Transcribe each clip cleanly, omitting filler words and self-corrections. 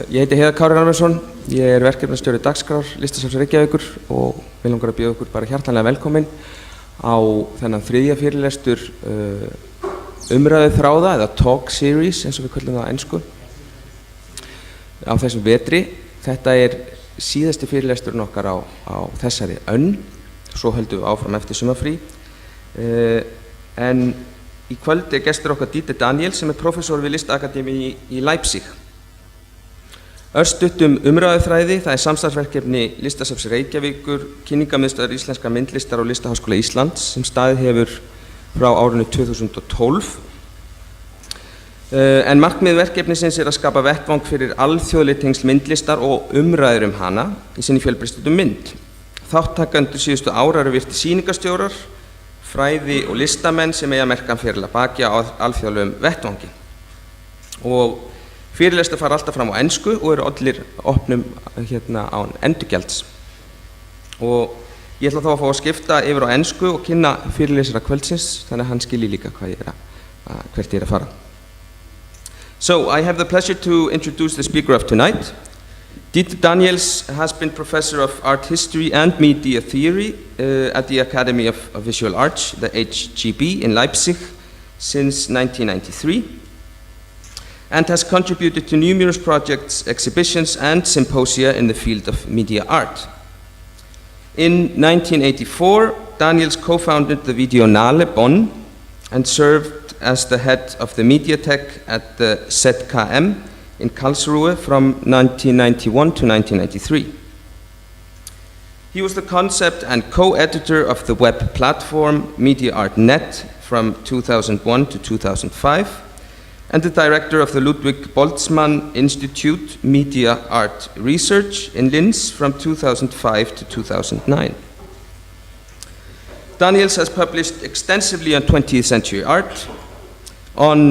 Ég heiti Heiðar Kári Rannvarsson, ég verkefnastjóri dagskrár Listasafns Reykjavíkur og vil langar að bjóða ykkur bara hjartanlega velkomin á þennan þriðja fyrirlestur umræðu þráða eða talk series eins og við köllum það á ensku á þessum vetri. Þetta síðasti fyrirlesturinn okkar á þessari önn, svo höldum við áfram eftir sumarfrí. En í kvöld gestur okkar Daniels sem prófessor við Listakademíu í Leipzig. Örstutt umræðuþræði, það samstarfsverkefni Listasafns Reykjavíkur, kynningamiðstöðvar íslenskrar myndlistar og Listaháskóla Íslands sem staðið hefur frá árinu 2012. En markmið verkefnisins að skapa vettvang fyrir alþjóðleg tengsl myndlistar og umræður hana í sinni fjölbreyttu mynd. Þátttakendur síðustu ára eru virtir sýningarstjórar, fræði og listamenn sem eiga merkan feril að baki á alþjóðlegum vettvangi. Og fyrirlestur fara alltaf fram á ensku og eru allir opnum án endurgjalds. Og ég ætla þá að fá að skipta yfir á ensku og kynna fyrirlesara kvöldsins, þannig að hann skilji líka hvert ég að fara. So, I have the pleasure to introduce the speaker of tonight. Daniels has been professor of art history and media theory at the Academy of Visual Arts, the HGB, in Leipzig since 1993. And has contributed to numerous projects, exhibitions, and symposia in the field of media art. In 1984, Daniels co-founded the Videonale Bonn and served as the head of the Mediathek at the ZKM in Karlsruhe from 1991 to 1993. He was the concept and co-editor of the web platform Media Art Net from 2001 to 2005. And the director of the Ludwig Boltzmann Institute Media Art Research in Linz from 2005 to 2009. Daniels has published extensively on 20th century art, on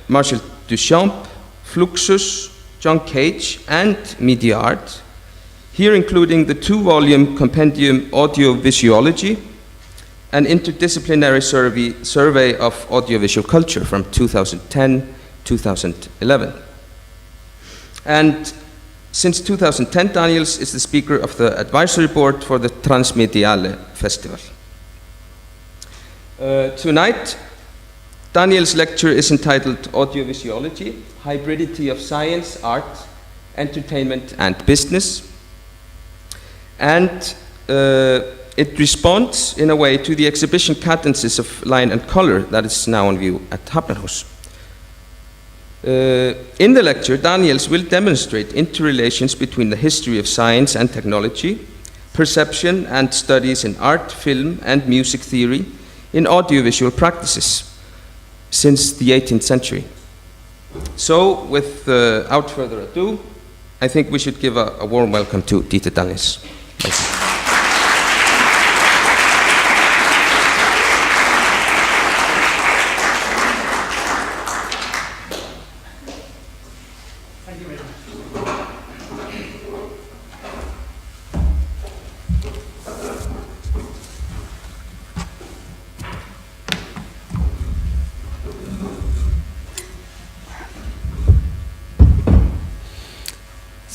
Marcel Duchamp, Fluxus, John Cage, and media art, here including the 2-volume compendium Audiovisualogy, an interdisciplinary survey of audiovisual culture from 2010-2011. And since 2010, Daniels is the speaker of the advisory board for the Transmediale Festival. Tonight, Daniels' lecture is entitled Audiovisualogy, Hybridity of Science, Art, Entertainment, and Business. And it responds, in a way, to the exhibition Cadences of Line and Color that is now on view at Hafnarhúsi. In the lecture, Daniels will demonstrate interrelations between the history of science and technology, perception and studies in art, film, and music theory in audiovisual practices since the 18th century. So, without further ado, I think we should give a warm welcome to Daniels. Thank you.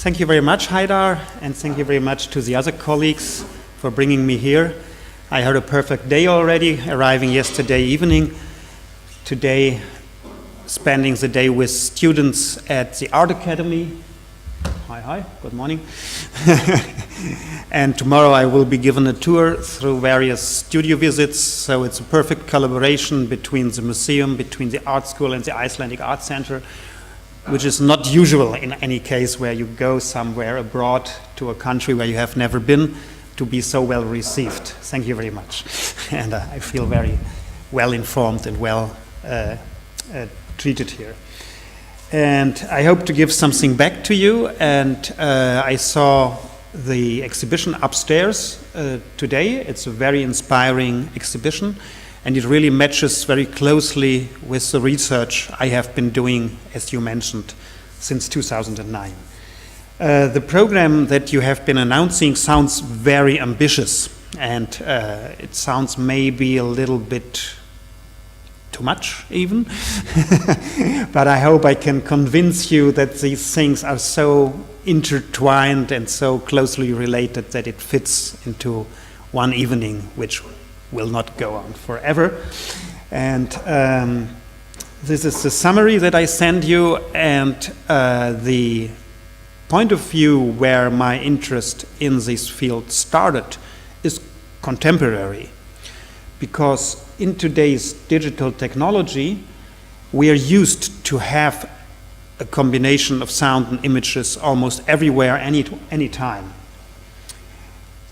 Thank you very much, Haidar, and thank you very much to the other colleagues for bringing me here. I had a perfect day already, arriving yesterday evening. Today, spending the day with students at the Art Academy. Hi, good morning. And tomorrow I will be given a tour through various studio visits, so it's a perfect collaboration between the museum, between the art school and the Icelandic Art Center, which is not usual in any case where you go somewhere abroad to a country where you have never been to be so well received. Thank you very much. And I feel very well informed and well treated here. And I hope to give something back to you. And I saw the exhibition upstairs today. It's a very inspiring exhibition. And it really matches very closely with the research I have been doing, as you mentioned, since 2009. The program that you have been announcing sounds very ambitious, and it sounds maybe a little bit too much even. But I hope I can convince you that these things are so intertwined and so closely related that it fits into one evening, which will not go on forever. And this is the summary that I send you, and the point of view where my interest in this field started is contemporary, because in today's digital technology we are used to have a combination of sound and images almost everywhere, any time.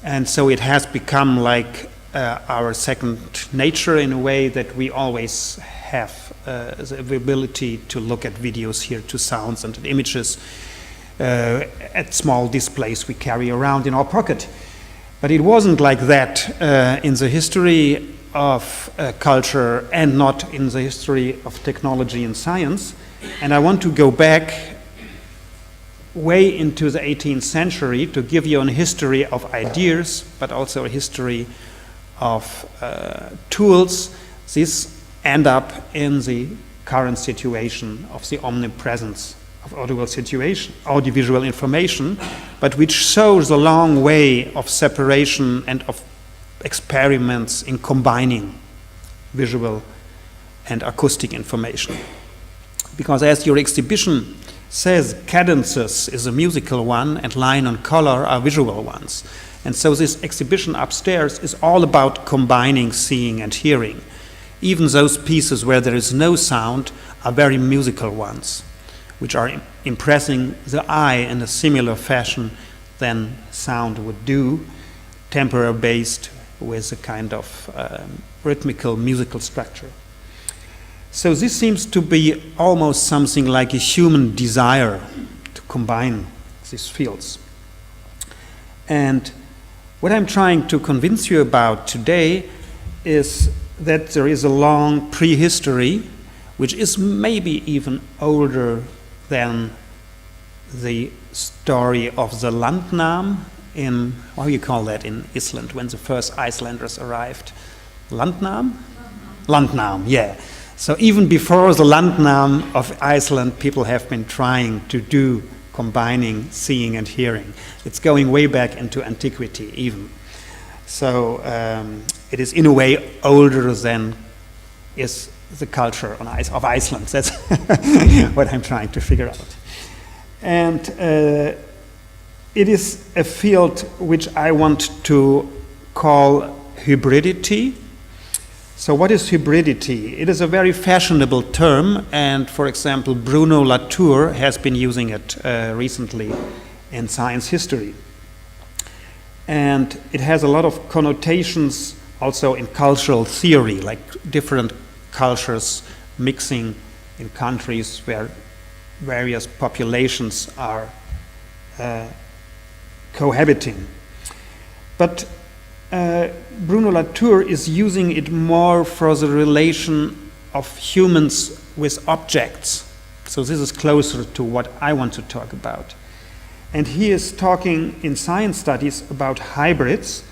And so it has become like our second nature, in a way that we always have the ability to look at videos, hear to sounds and images at small displays we carry around in our pocket. But it wasn't like that in the history of culture, and not in the history of technology and science. And I want to go back way into the 18th century to give you a history of ideas, but also a history of tools. These end up in the current situation of the omnipresence of audiovisual information, but which shows a long way of separation and of experiments in combining visual and acoustic information. Because as your exhibition says, cadences is a musical one and line and color are visual ones. And so this exhibition upstairs is all about combining seeing and hearing. Even those pieces where there is no sound are very musical ones, which are impressing the eye in a similar fashion than sound would do, tempo-based with a kind of rhythmical musical structure. So this seems to be almost something like a human desire to combine these fields. And what I'm trying to convince you about today is that there is a long prehistory, which is maybe even older than the story of the landnam in, how do you call that in Iceland, when the first Icelanders arrived? Landnam? Landnam, yeah. So even before the landnam of Iceland, people have been trying to do combining seeing and hearing. It's going way back into antiquity even. So it is in a way older than is the culture of Iceland. That's what I'm trying to figure out. And it is a field which I want to call hybridity. So what is hybridity? It is a very fashionable term, and for example, Bruno Latour has been using it recently in science history. And it has a lot of connotations also in cultural theory, like different cultures mixing in countries where various populations are cohabiting. But Bruno Latour is using it more for the relation of humans with objects. So this is closer to what I want to talk about. And he is talking in science studies about hybrids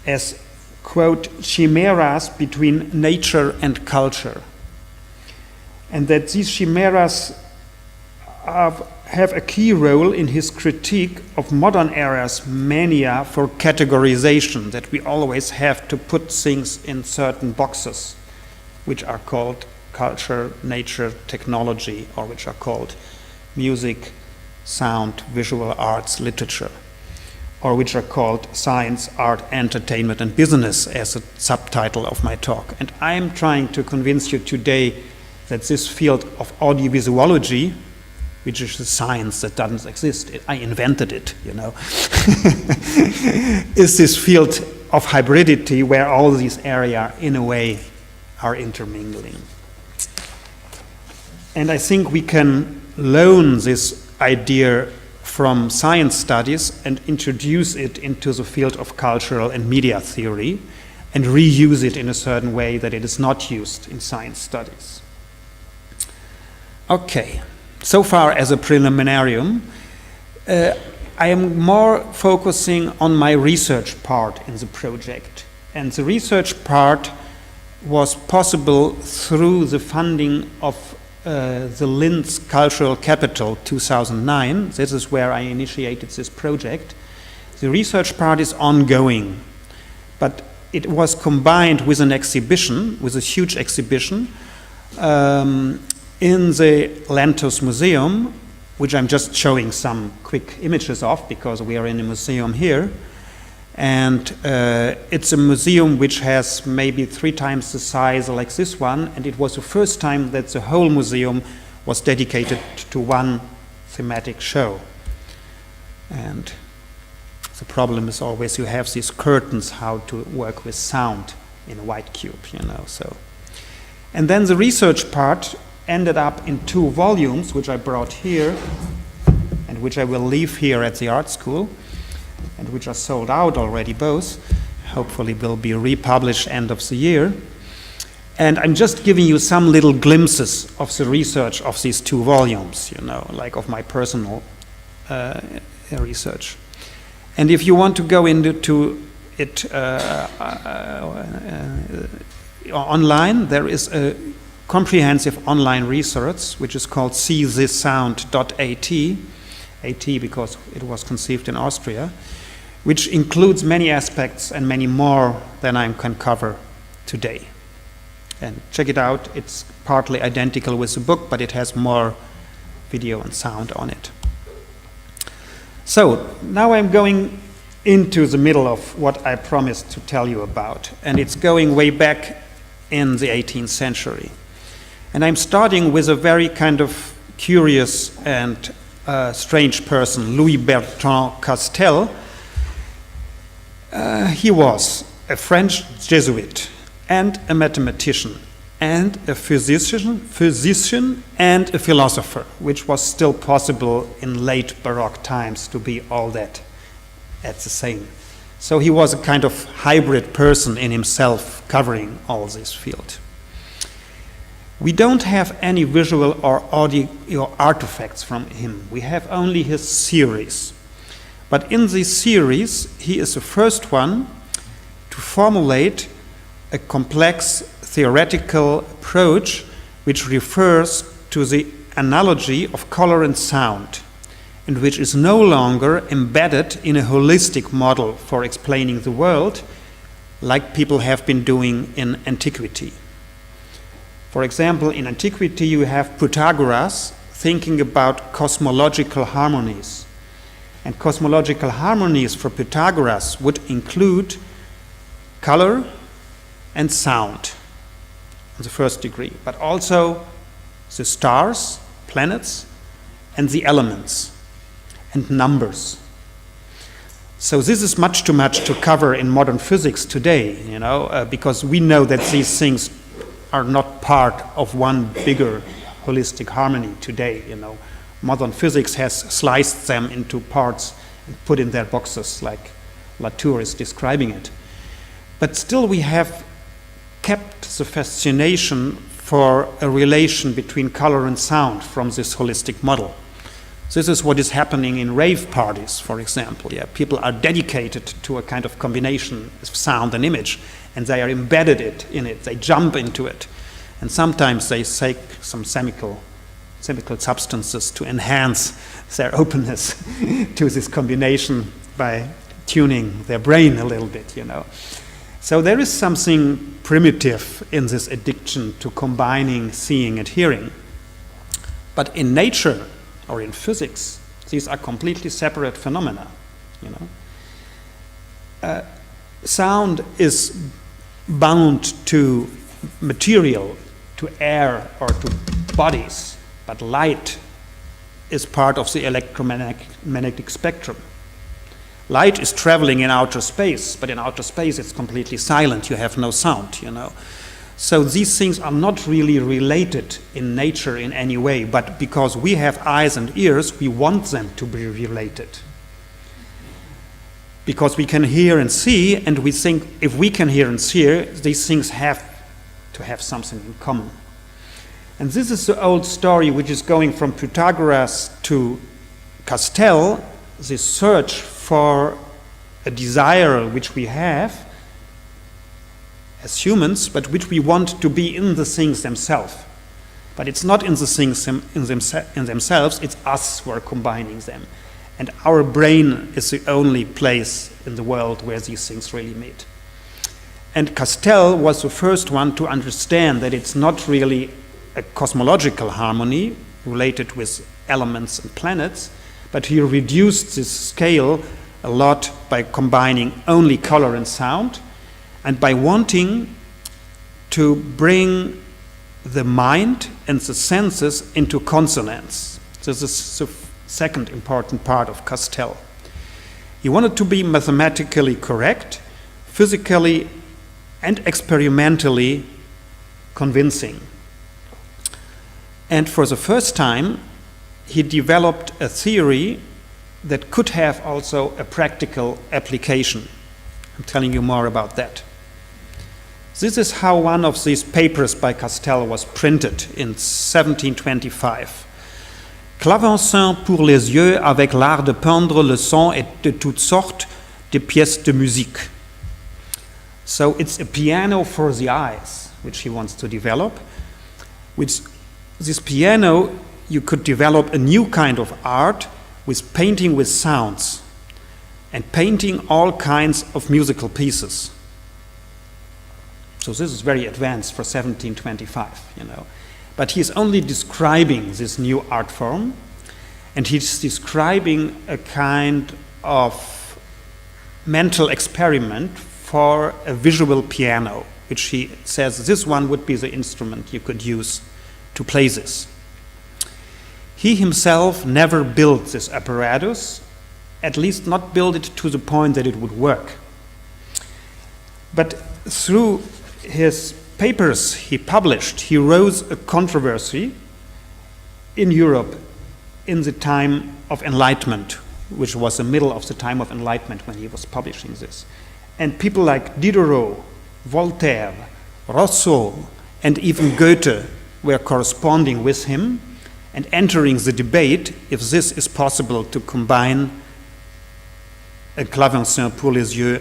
as, quote, chimeras between nature and culture. And that these chimeras have a key role in his critique of modern era's mania for categorization, that we always have to put things in certain boxes, which are called culture, nature, technology, or which are called music, sound, visual arts, literature, or which are called science, art, entertainment, and business as a subtitle of my talk. And I am trying to convince you today that this field of audiovisualogy, which is a science that doesn't exist, I invented it, you know, is this field of hybridity where all these areas, in a way, are intermingling. And I think we can loan this idea from science studies and introduce it into the field of cultural and media theory and reuse it in a certain way that it is not used in science studies. Okay, so far as a preliminarium, I am more focusing on my research part in the project. And the research part was possible through the funding of the Linz Cultural Capital 2009. This is where I initiated this project. The research part is ongoing, but it was combined with an exhibition, with a huge exhibition in the Lantos Museum, which I'm just showing some quick images of because we are in a museum here. And it's a museum which has maybe 3 times the size like this one, and it was the first time that the whole museum was dedicated to one thematic show. And the problem is always you have these curtains, how to work with sound in a white cube, you know. So, and then the research part ended up in 2 volumes, which I brought here, and which I will leave here at the art school, and which are sold out already both. Hopefully will be republished end of the year. And I'm just giving you some little glimpses of the research of these 2 volumes, you know, like of my personal research. And if you want to go into it online, there is a comprehensive online research which is called seethissound.at, AT because it was conceived in Austria, which includes many aspects and many more than I can cover today. And check it out, it's partly identical with the book, but it has more video and sound on it. So, now I'm going into the middle of what I promised to tell you about, and it's going way back in the 18th century. And I'm starting with a very kind of curious and strange person, Louis Bertrand Castel. He was a French Jesuit and a mathematician and a physician and a philosopher, which was still possible in late Baroque times to be all that at the same. So he was a kind of hybrid person in himself, covering all this field. We don't have any visual or audio artifacts from him. We have only his series. But in this series, he is the first one to formulate a complex theoretical approach which refers to the analogy of color and sound, and which is no longer embedded in a holistic model for explaining the world, like people have been doing in antiquity. For example, in antiquity you have Pythagoras thinking about cosmological harmonies. And cosmological harmonies for Pythagoras would include color and sound on the first degree, but also the stars, planets, and the elements, and numbers. So this is much too much to cover in modern physics today, you know, because we know that these things are not part of one bigger holistic harmony today, you know. Modern physics has sliced them into parts and put in their boxes, like Latour is describing it. But still we have kept the fascination for a relation between color and sound from this holistic model. This is what is happening in rave parties, for example. Yeah, people are dedicated to a kind of combination of sound and image, and they are embedded in it, they jump into it. And sometimes they take some chemical substances to enhance their openness to this combination by tuning their brain a little bit, you know. So there is something primitive in this addiction to combining seeing and hearing. But in nature or in physics, these are completely separate phenomena, you know. Sound is bound to material, to air or to bodies, but light is part of the electromagnetic spectrum. Light is traveling in outer space, but in outer space it's completely silent, you have no sound, you know. So these things are not really related in nature in any way, but because we have eyes and ears, we want them to be related. Because we can hear and see, and we think if we can hear and see, these things have to have something in common. And this is the old story which is going from Pythagoras to Castel, this search for a desire which we have as humans, but which we want to be in the things themselves. But it's not in the things in themselves, it's us who are combining them. And our brain is the only place in the world where these things really meet. And Castell was the first one to understand that it's not really a cosmological harmony related with elements and planets, but he reduced this scale a lot by combining only color and sound, and by wanting to bring the mind and the senses into consonance. This is the second important part of Castell. He wanted to be mathematically correct, physically and experimentally convincing. And for the first time, he developed a theory that could have also a practical application. I'm telling you more about that. This is how one of these papers by Castell was printed in 1725. Clavecin pour les yeux avec l'art de peindre le son et de toutes sortes de pièces de musique. So it's a piano for the eyes, which he wants to develop. With this piano, you could develop a new kind of art with painting with sounds and painting all kinds of musical pieces. So this is very advanced for 1725, you know. But he's only describing this new art form, and he's describing a kind of mental experiment for a visual piano, which he says this one would be the instrument you could use to play this. He himself never built this apparatus, at least not built it to the point that it would work. But through his papers he published, he rose a controversy in Europe in the time of Enlightenment, which was the middle of the time of Enlightenment when he was publishing this. And people like Diderot, Voltaire, Rousseau, and even Goethe were corresponding with him and entering the debate if this is possible to combine a clavecin pour les yeux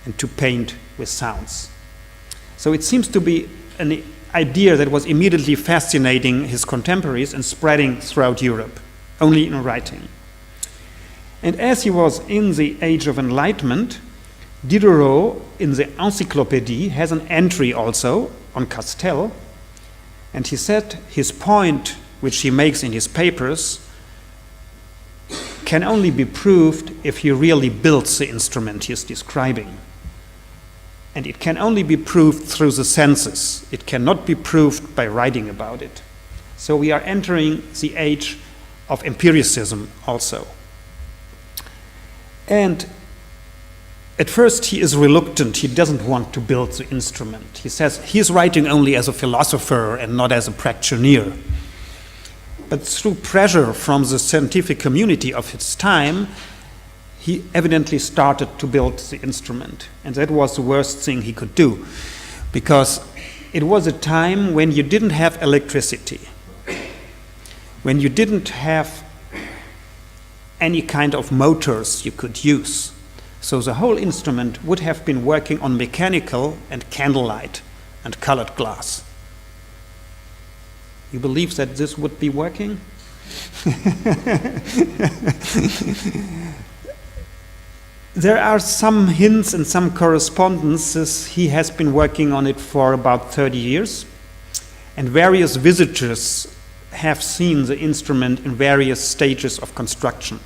and to paint with sounds. So it seems to be an idea that was immediately fascinating his contemporaries and spreading throughout Europe, only in writing. And as he was in the age of Enlightenment, Diderot, in the Encyclopédie, has an entry also on Castell, and he said his point, which he makes in his papers, can only be proved if he really builds the instrument he is describing. And it can only be proved through the senses. It cannot be proved by writing about it. So we are entering the age of empiricism also. And at first he is reluctant. He doesn't want to build the instrument. He says he's writing only as a philosopher and not as a practitioner. But through pressure from the scientific community of his time, he evidently started to build the instrument. And that was the worst thing he could do, because it was a time when you didn't have electricity, when you didn't have any kind of motors you could use. So the whole instrument would have been working on mechanical and candlelight and colored glass. You believe that this would be working? There are some hints and some correspondences. He has been working on it for about 30 years, and various visitors have seen the instrument in various stages of construction.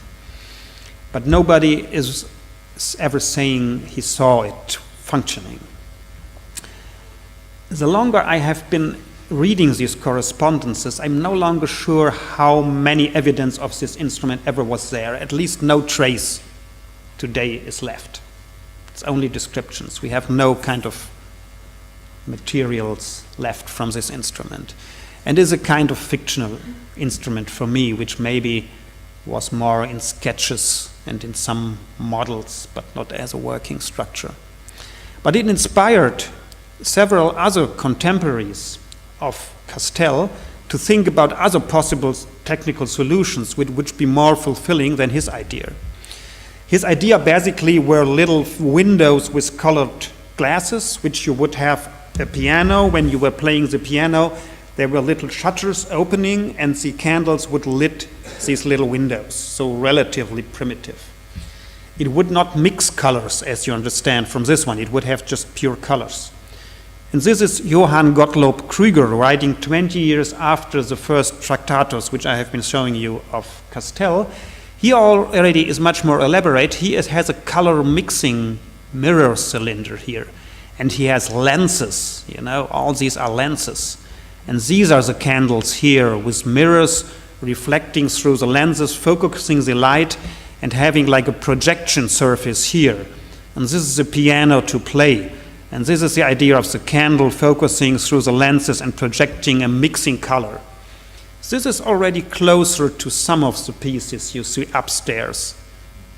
But nobody is ever saying he saw it functioning. The longer I have been reading these correspondences, I'm no longer sure how many evidence of this instrument ever was there. At least no trace today is left. It's only descriptions. We have no kind of materials left from this instrument. And is a kind of fictional instrument for me, which maybe was more in sketches and in some models, but not as a working structure. But it inspired several other contemporaries of Castell to think about other possible technical solutions which would be more fulfilling than his idea. His idea basically were little windows with colored glasses, which you would have a piano. When you were playing the piano, there were little shutters opening, and the candles would lit these little windows, so relatively primitive. It would not mix colors, as you understand from this one. It would have just pure colors. And this is Johann Gottlob Krüger writing 20 years after the first Tractatus, which I have been showing you of Castell. He already is much more elaborate. He has a color mixing mirror cylinder here. And he has lenses, all these are lenses. And these are the candles here with mirrors reflecting through the lenses, focusing the light and having like a projection surface here. And this is the piano to play. And this is the idea of the candle focusing through the lenses and projecting a mixing color. This is already closer to some of the pieces you see upstairs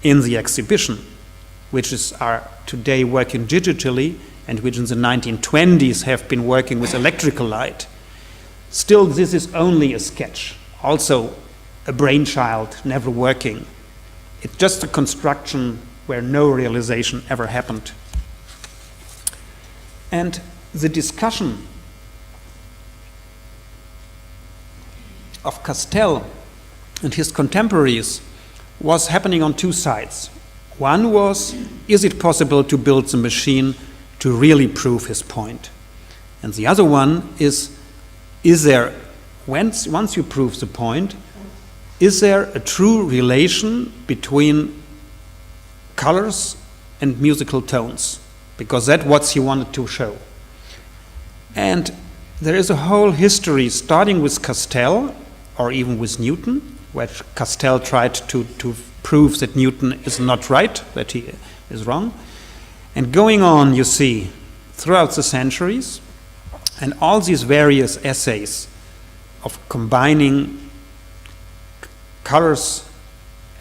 in the exhibition, which are today working digitally and which in the 1920s have been working with electrical light. Still, this is only a sketch, also a brainchild, never working. It's just a construction where no realization ever happened. And the discussion of Castell and his contemporaries was happening on two sides. One was, is it possible to build the machine to really prove his point? And the other one is there, once you prove the point, is there a true relation between colors and musical tones? Because that's what he wanted to show. And there is a whole history starting with Castell, or even with Newton, where Castell tried to prove that Newton is not right, that he is wrong. And going on, you see, throughout the centuries, and all these various essays of combining colors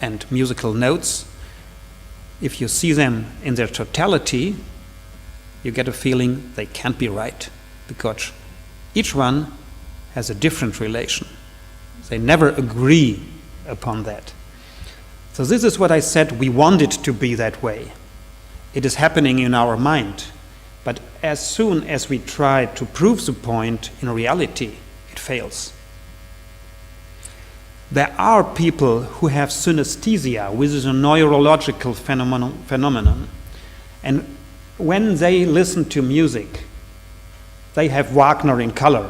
and musical notes, if you see them in their totality, you get a feeling they can't be right, because each one has a different relation. They never agree upon that. So this is what I said, we want it to be that way. It is happening in our mind. But as soon as we try to prove the point in reality, it fails. There are people who have synesthesia, which is a neurological phenomenon. And when they listen to music, they have Wagner in color,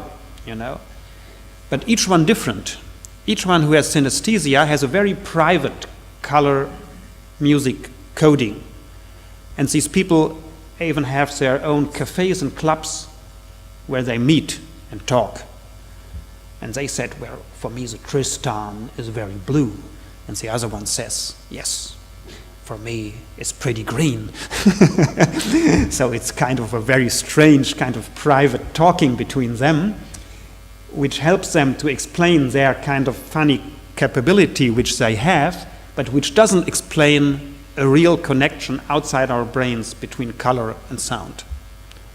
But each one different. Each one who has synesthesia has a very private color music coding. And these people even have their own cafes and clubs where they meet and talk. And they said, well, for me the Tristan is very blue. And the other one says, yes, for me it's pretty green. So it's kind of a very strange kind of private talking between them, which helps them to explain their kind of funny capability which they have, but which doesn't explain a real connection outside our brains between color and sound.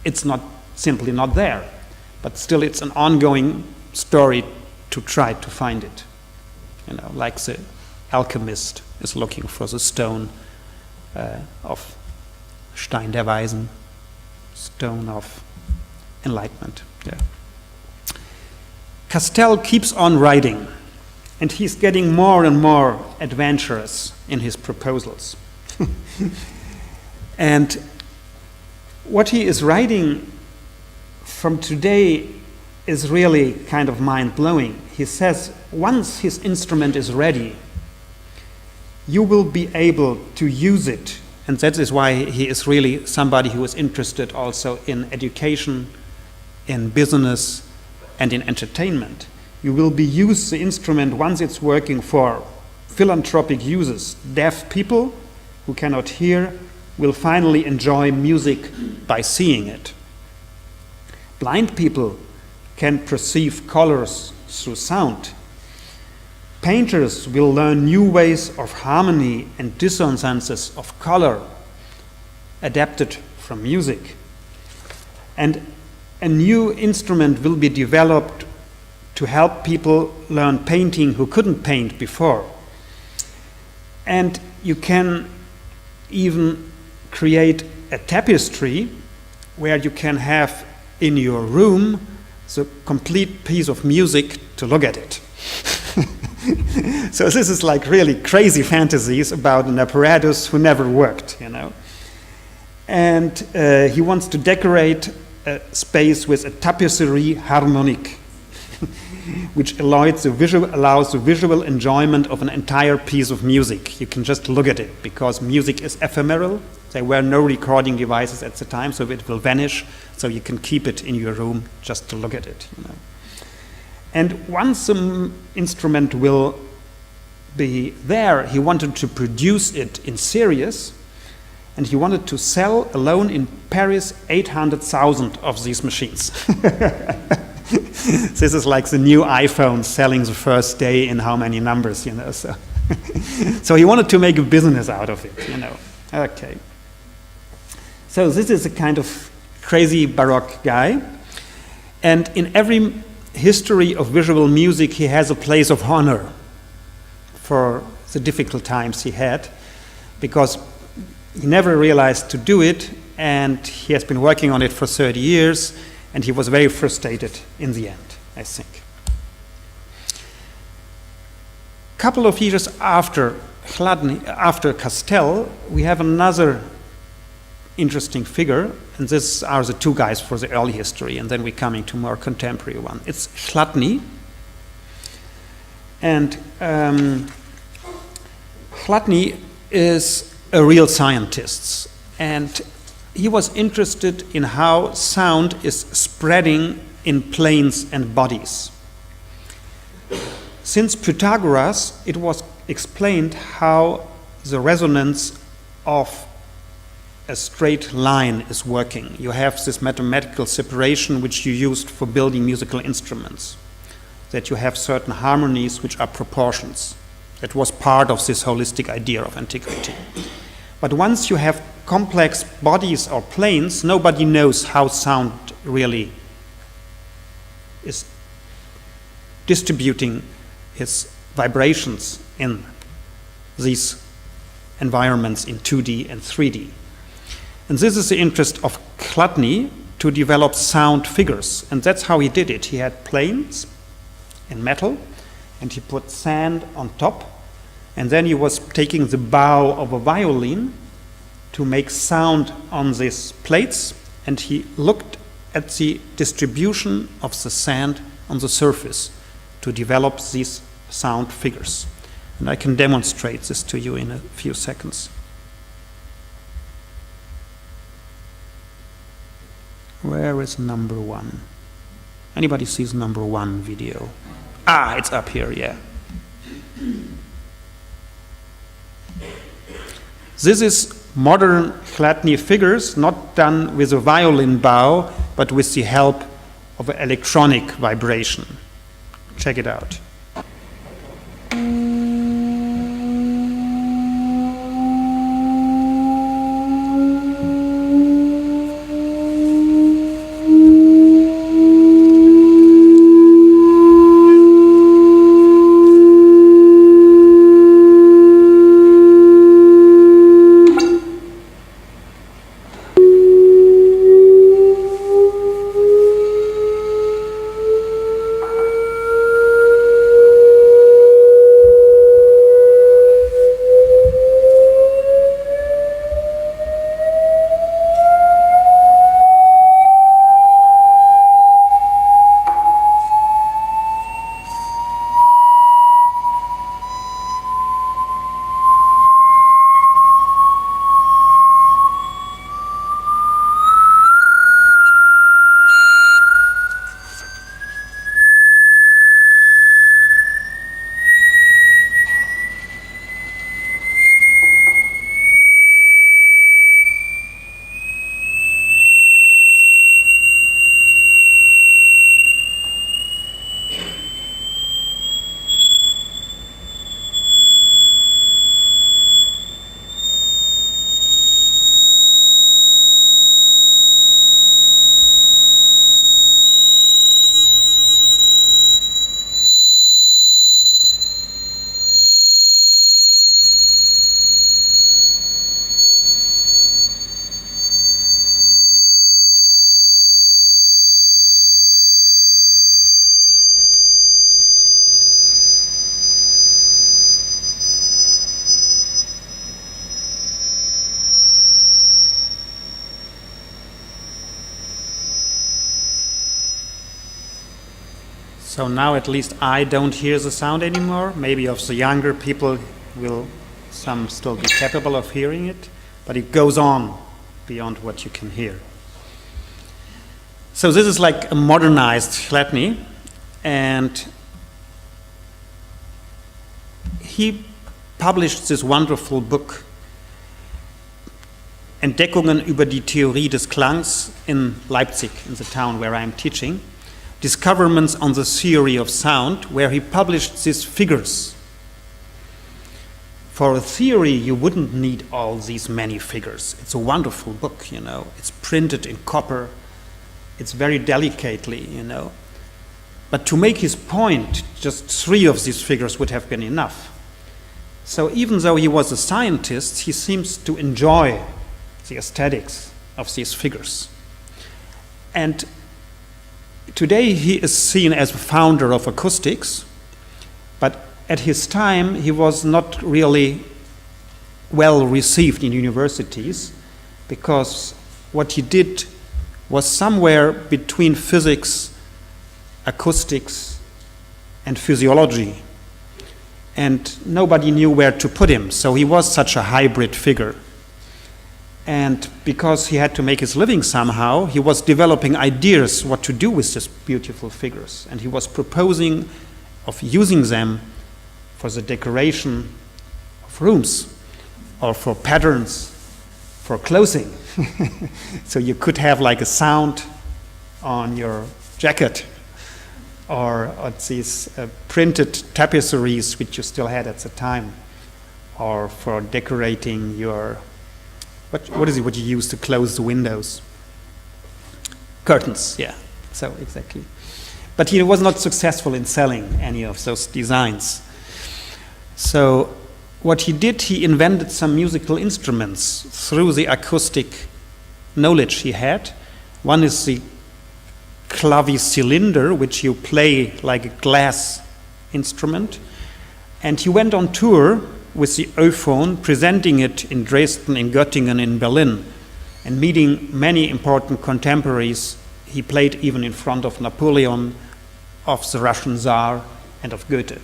It's not simply not there, but still it's an ongoing story to try to find it. Like the alchemist is looking for the stone of Stein der Weisen, stone of enlightenment. Yeah. Castell keeps on writing, and he's getting more and more adventurous in his proposals. And what he is writing from today is really kind of mind-blowing. He says, once his instrument is ready, you will be able to use it. And that is why he is really somebody who is interested also in education, in business, and in entertainment. You will use the instrument once it's working for philanthropic uses. Deaf people who cannot hear will finally enjoy music by seeing it. Blind people can perceive colors through sound. Painters will learn new ways of harmony and dissonances of color adapted from music. And a new instrument will be developed to help people learn painting who couldn't paint before. And you can even create a tapestry where you can have in your room the complete piece of music to look at it. So this is like really crazy fantasies about an apparatus who never worked, you know. And he wants to decorate a space with a tapisserie harmonique, which allows the visual enjoyment of an entire piece of music. You can just look at it, because music is ephemeral. There were no recording devices at the time, so it will vanish. So you can keep it in your room just to look at it, you know. And once the instrument will be there, he wanted to produce it in series, and he wanted to sell alone in Paris 800,000 of these machines. This is like the new iPhone selling the first day in how many numbers, you know. So, so he wanted to make a business out of it, you know. Okay. So this is a kind of crazy Baroque guy, and in every history of visual music, he has a place of honor for the difficult times he had, because he never realized to do it, and he has been working on it for 30 years, and he was very frustrated in the end, I think. A couple of years after Castell, we have another interesting figure, and these are the two guys for the early history, and then we're coming to more contemporary one. It's Chladni, and Chladni is a real scientist, and he was interested in how sound is spreading in planes and bodies. Since Pythagoras, it was explained how the resonance of a straight line is working. You have this mathematical separation which you used for building musical instruments, that you have certain harmonies which are proportions. That was part of this holistic idea of antiquity. But once you have complex bodies or planes, nobody knows how sound really is distributing its vibrations in these environments in 2D and 3D. And this is the interest of Chladni, to develop sound figures. And that's how he did it. He had planes in metal, and he put sand on top. And then he was taking the bow of a violin to make sound on these plates. And he looked at the distribution of the sand on the surface to develop these sound figures. And I can demonstrate this to you in a few seconds. Where is number one? Anybody sees number one video? Ah, it's up here, yeah. This is modern Chladni figures, not done with a violin bow, but with the help of an electronic vibration. Check it out. So now at least I don't hear the sound anymore. Maybe of the younger people will some still be capable of hearing it, but it goes on beyond what you can hear. So this is like a modernized Hlátni, and he published this wonderful book, Entdeckungen über die Theorie des Klangs, in Leipzig, in the town where I am teaching, Discoveries on the Theory of Sound, where he published these figures. For a theory, you wouldn't need all these many figures. It's a wonderful book, you know. It's printed in copper. It's very delicately, you know. But to make his point, just 3 of these figures would have been enough. So even though he was a scientist, he seems to enjoy the aesthetics of these figures. And today he is seen as the founder of acoustics, but at his time he was not really well received in universities, because what he did was somewhere between physics, acoustics, and physiology. And nobody knew where to put him, so he was such a hybrid figure. And because he had to make his living somehow, he was developing ideas what to do with these beautiful figures. And he was proposing of using them for the decoration of rooms, or for patterns, for clothing. So you could have like a sound on your jacket, or these printed tapestries which you still had at the time, or for decorating your, what is it what you use to close the windows? Curtains, yeah, so exactly. But he was not successful in selling any of those designs. So what he did, he invented some musical instruments through the acoustic knowledge he had. One is the clavicylinder, which you play like a glass instrument. And he went on tour with the euphone, presenting it in Dresden, in Göttingen, in Berlin, and meeting many important contemporaries. He played even in front of Napoleon, of the Russian Tsar, and of Goethe.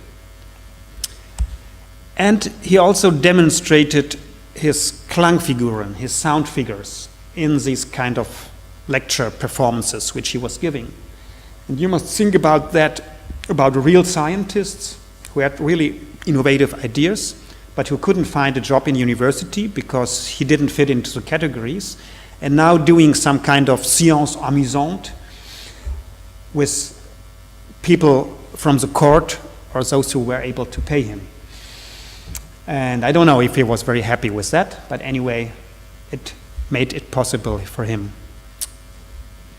And he also demonstrated his Klangfiguren, his sound figures, in these kind of lecture performances which he was giving. And you must think about that, about real scientists who had really innovative ideas, but who couldn't find a job in university because he didn't fit into the categories, and now doing some kind of science amusante with people from the court or those who were able to pay him. And I don't know if he was very happy with that, but anyway, it made it possible for him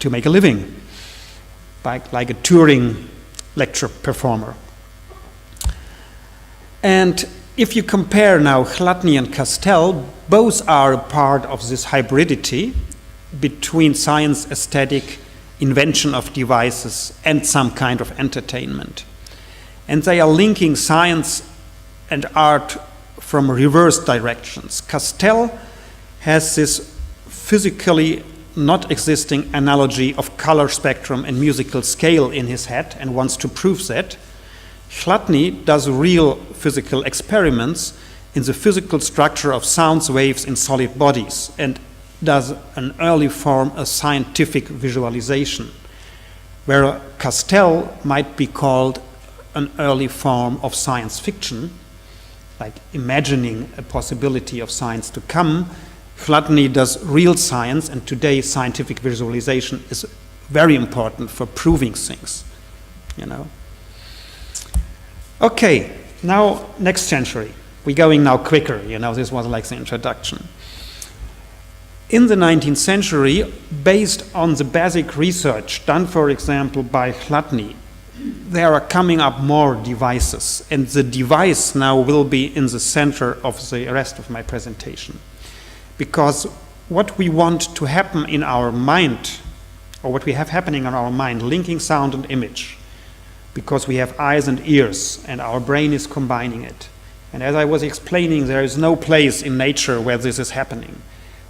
to make a living, like a touring lecture performer. And if you compare now Hlátni and Castell, both are a part of this hybridity between science, aesthetic, invention of devices, and some kind of entertainment. And they are linking science and art from reverse directions. Castell has this physically not existing analogy of color spectrum and musical scale in his head and wants to prove that. Hlátni does real physical experiments in the physical structure of sound waves in solid bodies and does an early form of scientific visualization, where Castell might be called an early form of science fiction, like imagining a possibility of science to come. Hlátni does real science, and today scientific visualization is very important for proving things, you know. Okay, now next century. We're going now quicker, you know, this was like the introduction. In the 19th century, based on the basic research done, for example, by Hlátni, there are coming up more devices, and the device now will be in the center of the rest of my presentation. Because what we want to happen in our mind, or what we have happening in our mind, linking sound and image, because we have eyes and ears, and our brain is combining it. And as I was explaining, there is no place in nature where this is happening.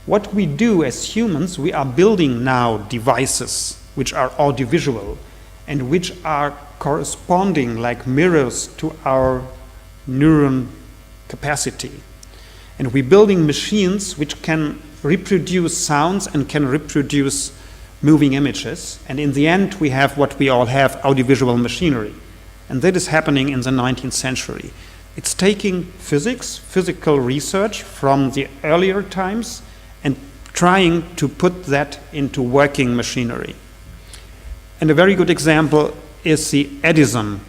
What we do as humans, we are building now devices which are audiovisual and which are corresponding like mirrors to our neuron capacity. And we're building machines which can reproduce sounds and can reproduce moving images. And in the end, we have what we all have, audiovisual machinery. And that is happening in the 19th century. It's taking physics, physical research from the earlier times and trying to put that into working machinery. And a very good example is the Edison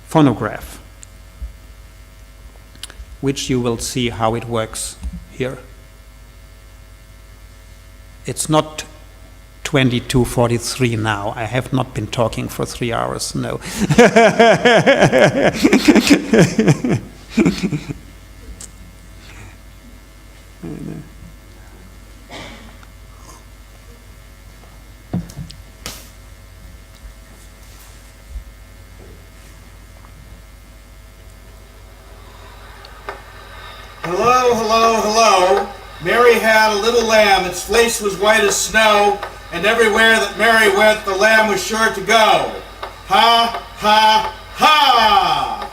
phonograph, which you will see how it works here. It's not 22:43 now. I have not been talking for 3 hours, no. Hello, hello, hello. Mary had a little lamb, its fleece was white as snow, and everywhere that Mary went, the lamb was sure to go. Ha, ha, ha!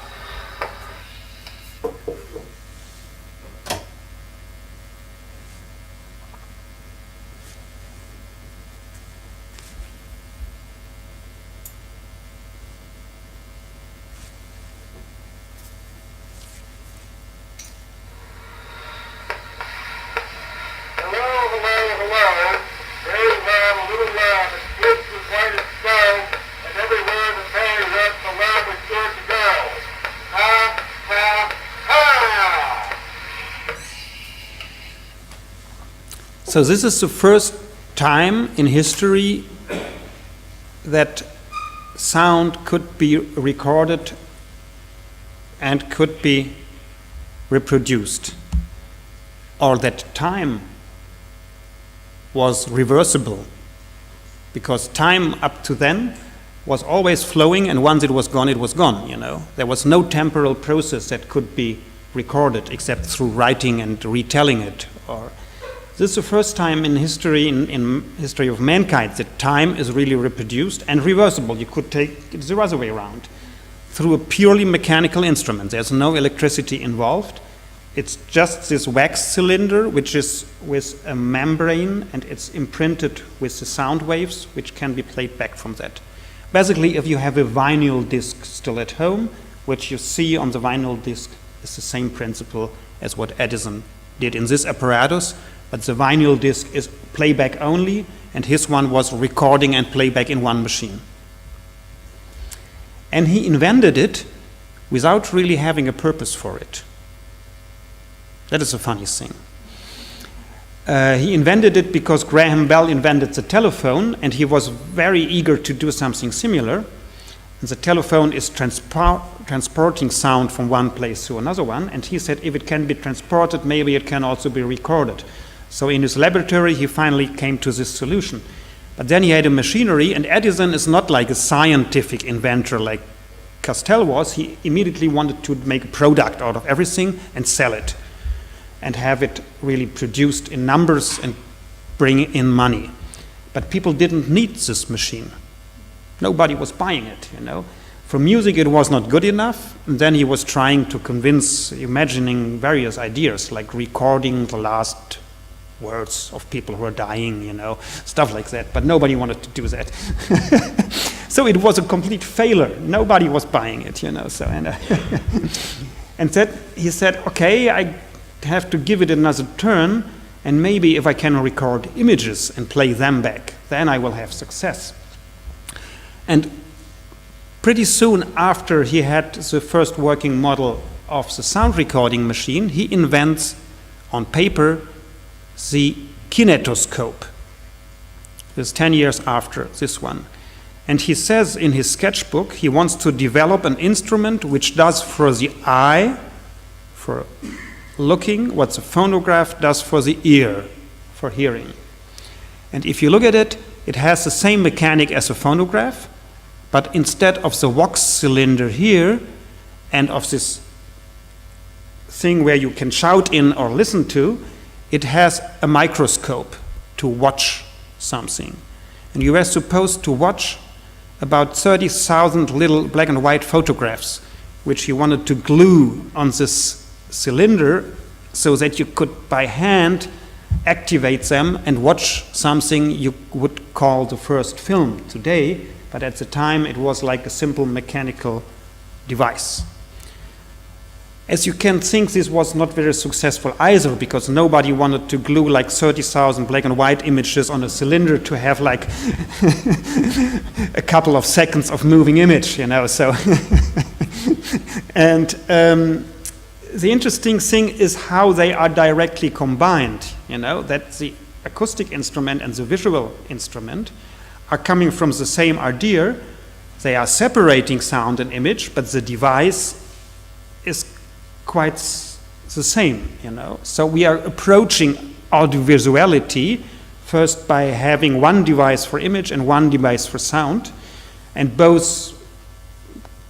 So this is the first time in history that sound could be recorded and could be reproduced, or that time was reversible, because time up to then was always flowing, and once it was gone, you know. There was no temporal process that could be recorded except through writing and retelling it. Or this is the first time in history, in history of mankind, that time is really reproduced and reversible. You could take it the other way around, through a purely mechanical instrument. There's no electricity involved. It's just this wax cylinder, which is with a membrane, and it's imprinted with the sound waves, which can be played back from that. Basically, if you have a vinyl disc still at home, which you see on the vinyl disc is the same principle as what Edison did in this apparatus, but the vinyl disc is playback only, and his one was recording and playback in one machine. And he invented it without really having a purpose for it. That is a funny thing. He invented it because Graham Bell invented the telephone, and he was very eager to do something similar. And the telephone is transporting sound from one place to another one, and he said if it can be transported, maybe it can also be recorded. So in his laboratory, he finally came to this solution. But then he had a machinery, and Edison is not like a scientific inventor like Castell was. He immediately wanted to make a product out of everything and sell it, and have it really produced in numbers and bring in money. But people didn't need this machine. Nobody was buying it, you know. For music, it was not good enough, and then he was trying to convince, imagining various ideas, like recording the last words of people who are dying, you know, stuff like that, but nobody wanted to do that. So it was a complete failure. Nobody was buying it, you know, so, and he said, okay, I have to give it another turn, and maybe if I can record images and play them back, then I will have success. And pretty soon after he had the first working model of the sound recording machine, he invents on paper the kinetoscope. This is 10 years after this one. And he says in his sketchbook he wants to develop an instrument which does for the eye, for looking, what the phonograph does for the ear, for hearing. And if you look at it, it has the same mechanic as a phonograph, but instead of the wax cylinder here and of this thing where you can shout in or listen to, it has a microscope to watch something. And you were supposed to watch about 30,000 little black and white photographs, which he wanted to glue on this cylinder so that you could by hand activate them and watch something you would call the first film today, but at the time it was like a simple mechanical device. As you can think, this was not very successful either, because nobody wanted to glue like 30,000 black and white images on a cylinder to have like a couple of seconds of moving image, you know, so. And the interesting thing is how they are directly combined, you know, that the acoustic instrument and the visual instrument are coming from the same idea. They are separating sound and image, but the device is quite the same, you know. So we are approaching audiovisuality first by having one device for image and one device for sound, and both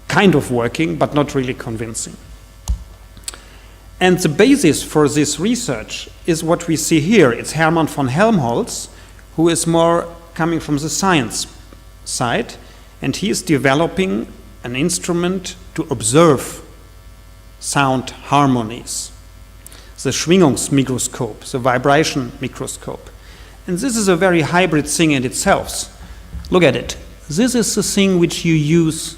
kind of working, but not really convincing. And the basis for this research is what we see here. It's Hermann von Helmholtz, who is more coming from the science side, and he is developing an instrument to observe sound harmonies, the Schwingungsmikroskop, the vibration microscope. And this is a very hybrid thing in itself. Look at it. This is the thing which you use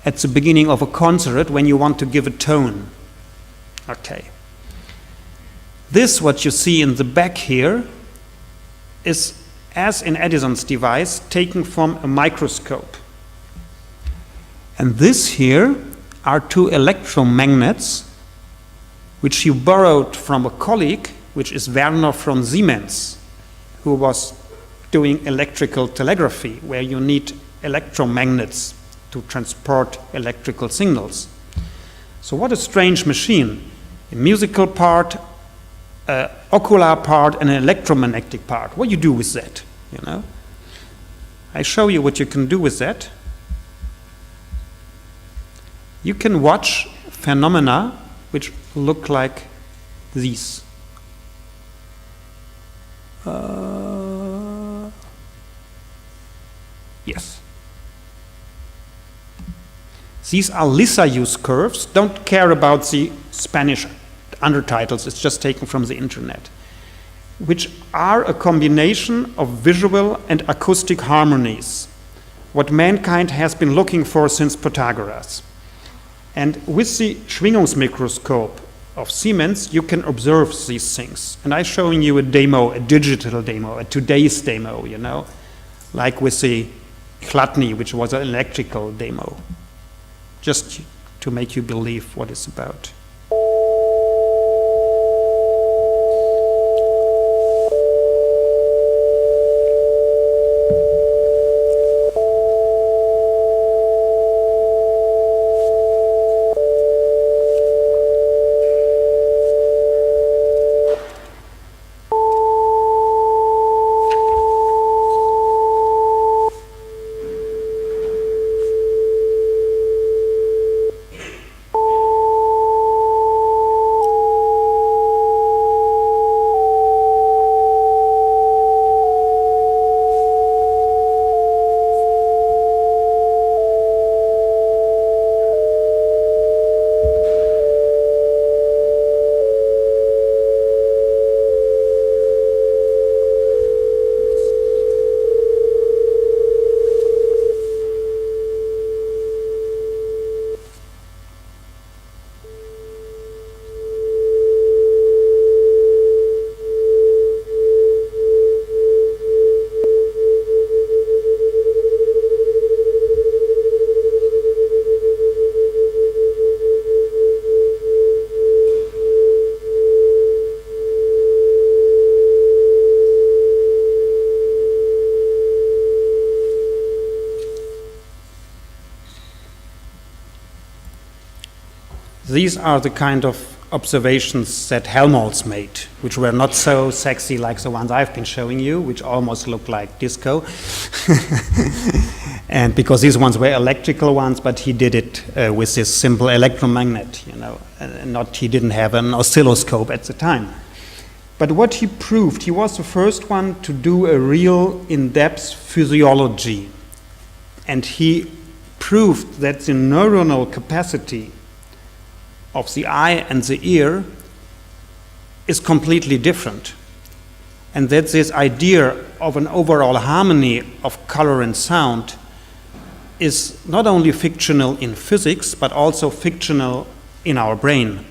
at the beginning of a concert when you want to give a tone. Okay. This, what you see in the back here, is, as in Edison's device, taken from a microscope. And this here are two electromagnets which he borrowed from a colleague, which is Werner von Siemens, who was doing electrical telegraphy, where you need electromagnets to transport electrical signals. So what a strange machine. A musical part, an ocular part, and an electromagnetic part. What do you do with that, you know? I show you what you can do with that. You can watch phenomena which look like these. Yes. These are Lissajous curves. Don't care about the Spanish undertitles, it's just taken from the internet, which are a combination of visual and acoustic harmonies, what mankind has been looking for since Pythagoras. And with the Schwingungsmikroskop of Siemens, you can observe these things. And I'm showing you a demo, a digital demo, a today's demo, you know, like with the Chladni, which was an electrical demo, just to make you believe what it's about. These are the kind of observations that Helmholtz made, which were not so sexy like the ones I've been showing you, which almost look like disco. And because these ones were electrical ones, but he did it with this simple electromagnet, you know, he didn't have an oscilloscope at the time. But what he proved, he was the first one to do a real in-depth physiology And he proved that the neuronal capacity of the eye and the ear is completely different. And that this idea of an overall harmony of color and sound is not only fictional in physics, but also fictional in our brain.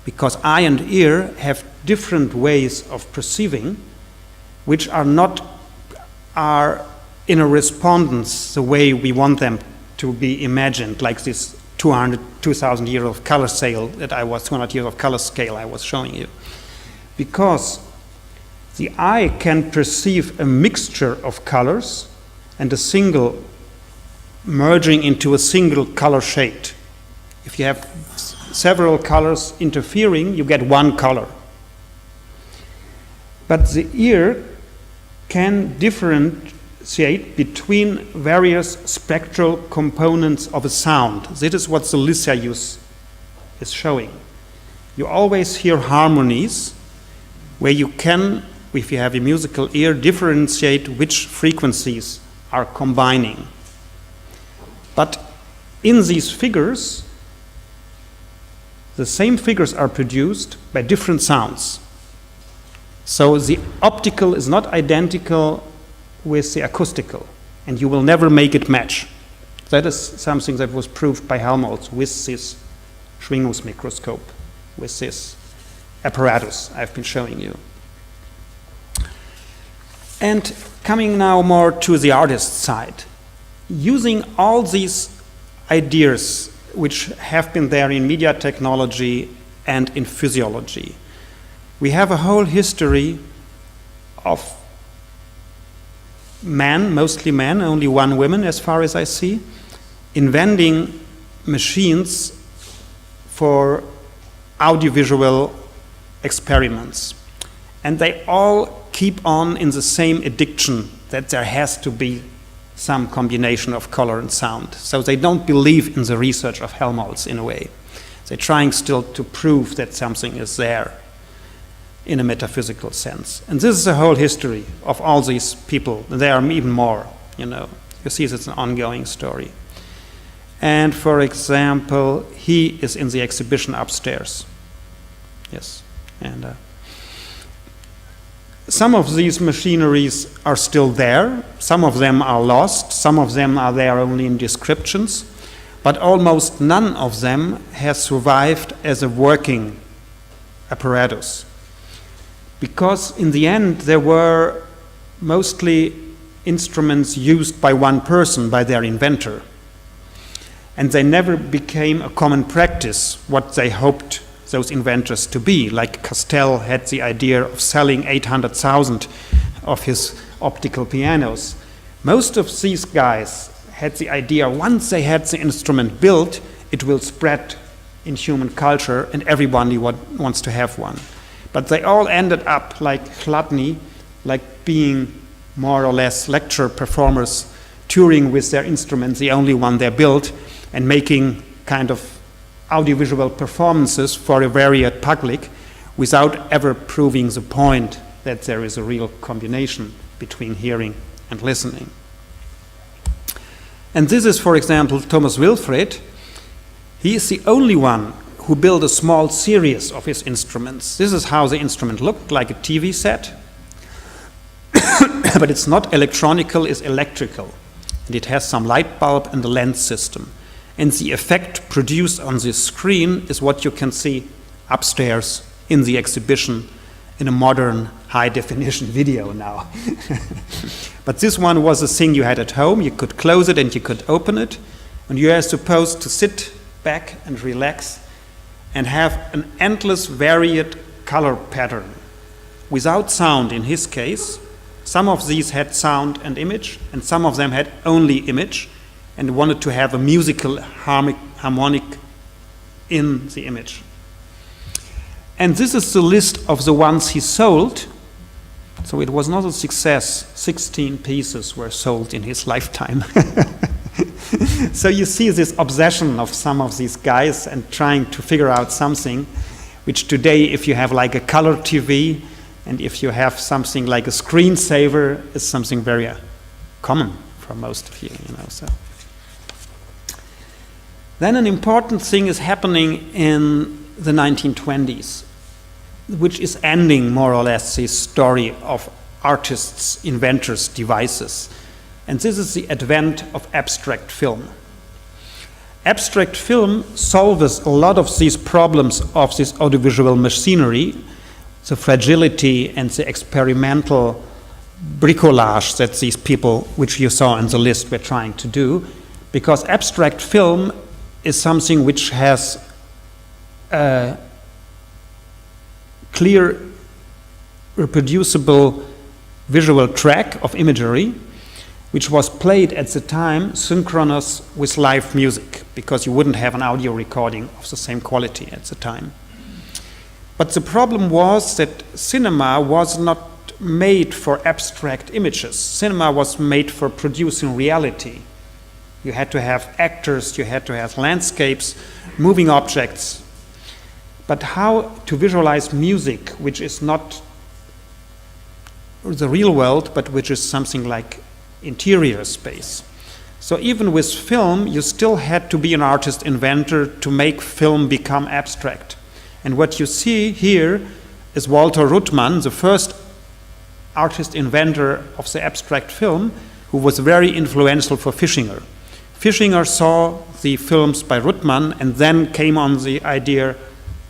Because eye and ear have different ways of perceiving, which are in a respondence the way we want them to be imagined, like this 2,000 years of color scale 200 years of color scale I was showing you. Because the eye can perceive a mixture of colors and a single merging into a single color shade. If you have several colors interfering, you get one color. But the ear can differentiate between various spectral components of a sound. This is what the Lysia use is showing. You always hear harmonies where you can, if you have a musical ear, differentiate which frequencies are combining. But in these figures, the same figures are produced by different sounds. So the optical is not identical with the acoustical, and you will never make it match. That is something that was proved by Helmholtz with this Schwingungs microscope, with this apparatus I've been showing you. And coming now more to the artist side, using all these ideas which have been there in media technology and in physiology, we have a whole history of men, mostly men, only one woman as far as I see, inventing machines for audiovisual experiments. And they all keep on in the same addiction that there has to be some combination of color and sound. So they don't believe in the research of Helmholtz in a way. They're trying still to prove that something is there in a metaphysical sense. And this is the whole history of all these people. There are even more, you know. You see, it's an ongoing story. And for example, he is in the exhibition upstairs. Yes. And some of these machineries are still there. Some of them are lost. Some of them are there only in descriptions. But almost none of them has survived as a working apparatus. Because in the end, there were mostly instruments used by one person, by their inventor. And they never became a common practice, what they hoped those inventors to be. Like Castell had the idea of selling 800,000 of his optical pianos. Most of these guys had the idea, once they had the instrument built, it will spread in human culture and everybody wants to have one. But they all ended up like Chladni, like being more or less lecture performers, touring with their instruments, the only one they built, and making kind of audiovisual performances for a varied public without ever proving the point that there is a real combination between hearing and listening. And this is, for example, Thomas Wilfred. He is the only one who built a small series of his instruments. This is how the instrument looked, like a TV set. But it's not electronical, it's electrical. And it has some light bulb and a lens system. And the effect produced on this screen is what you can see upstairs in the exhibition in a modern high-definition video now. But this one was a thing you had at home. You could close it and you could open it. And you are supposed to sit back and relax and have an endless varied color pattern without sound in his case. Some of these had sound and image, and some of them had only image and wanted to have a musical harmonic in the image. And this is the list of the ones he sold. So it was not a success. 16 pieces were sold in his lifetime. So you see this obsession of some of these guys and trying to figure out something, which today, if you have like a color TV, and if you have something like a screensaver, is something very common for most of you, you know. So Then an important thing is happening in the 1920s, which is ending more or less the story of artists, inventors, devices. And this is the advent of abstract film. Abstract film solves a lot of these problems of this audiovisual machinery, the fragility and the experimental bricolage that these people, which you saw in the list, were trying to do, because abstract film is something which has a clear, reproducible visual track of imagery, which was played at the time synchronous with live music, because you wouldn't have an audio recording of the same quality at the time. But the problem was that cinema was not made for abstract images. Cinema was made for producing reality. You had to have actors, you had to have landscapes, moving objects. But how to visualize music, which is not the real world, but which is something like interior space. So even with film, you still had to be an artist inventor to make film become abstract. And what you see here is Walter Ruttmann, the first artist inventor of the abstract film, who was very influential for Fischinger. Fischinger saw the films by Ruttmann and then came on the idea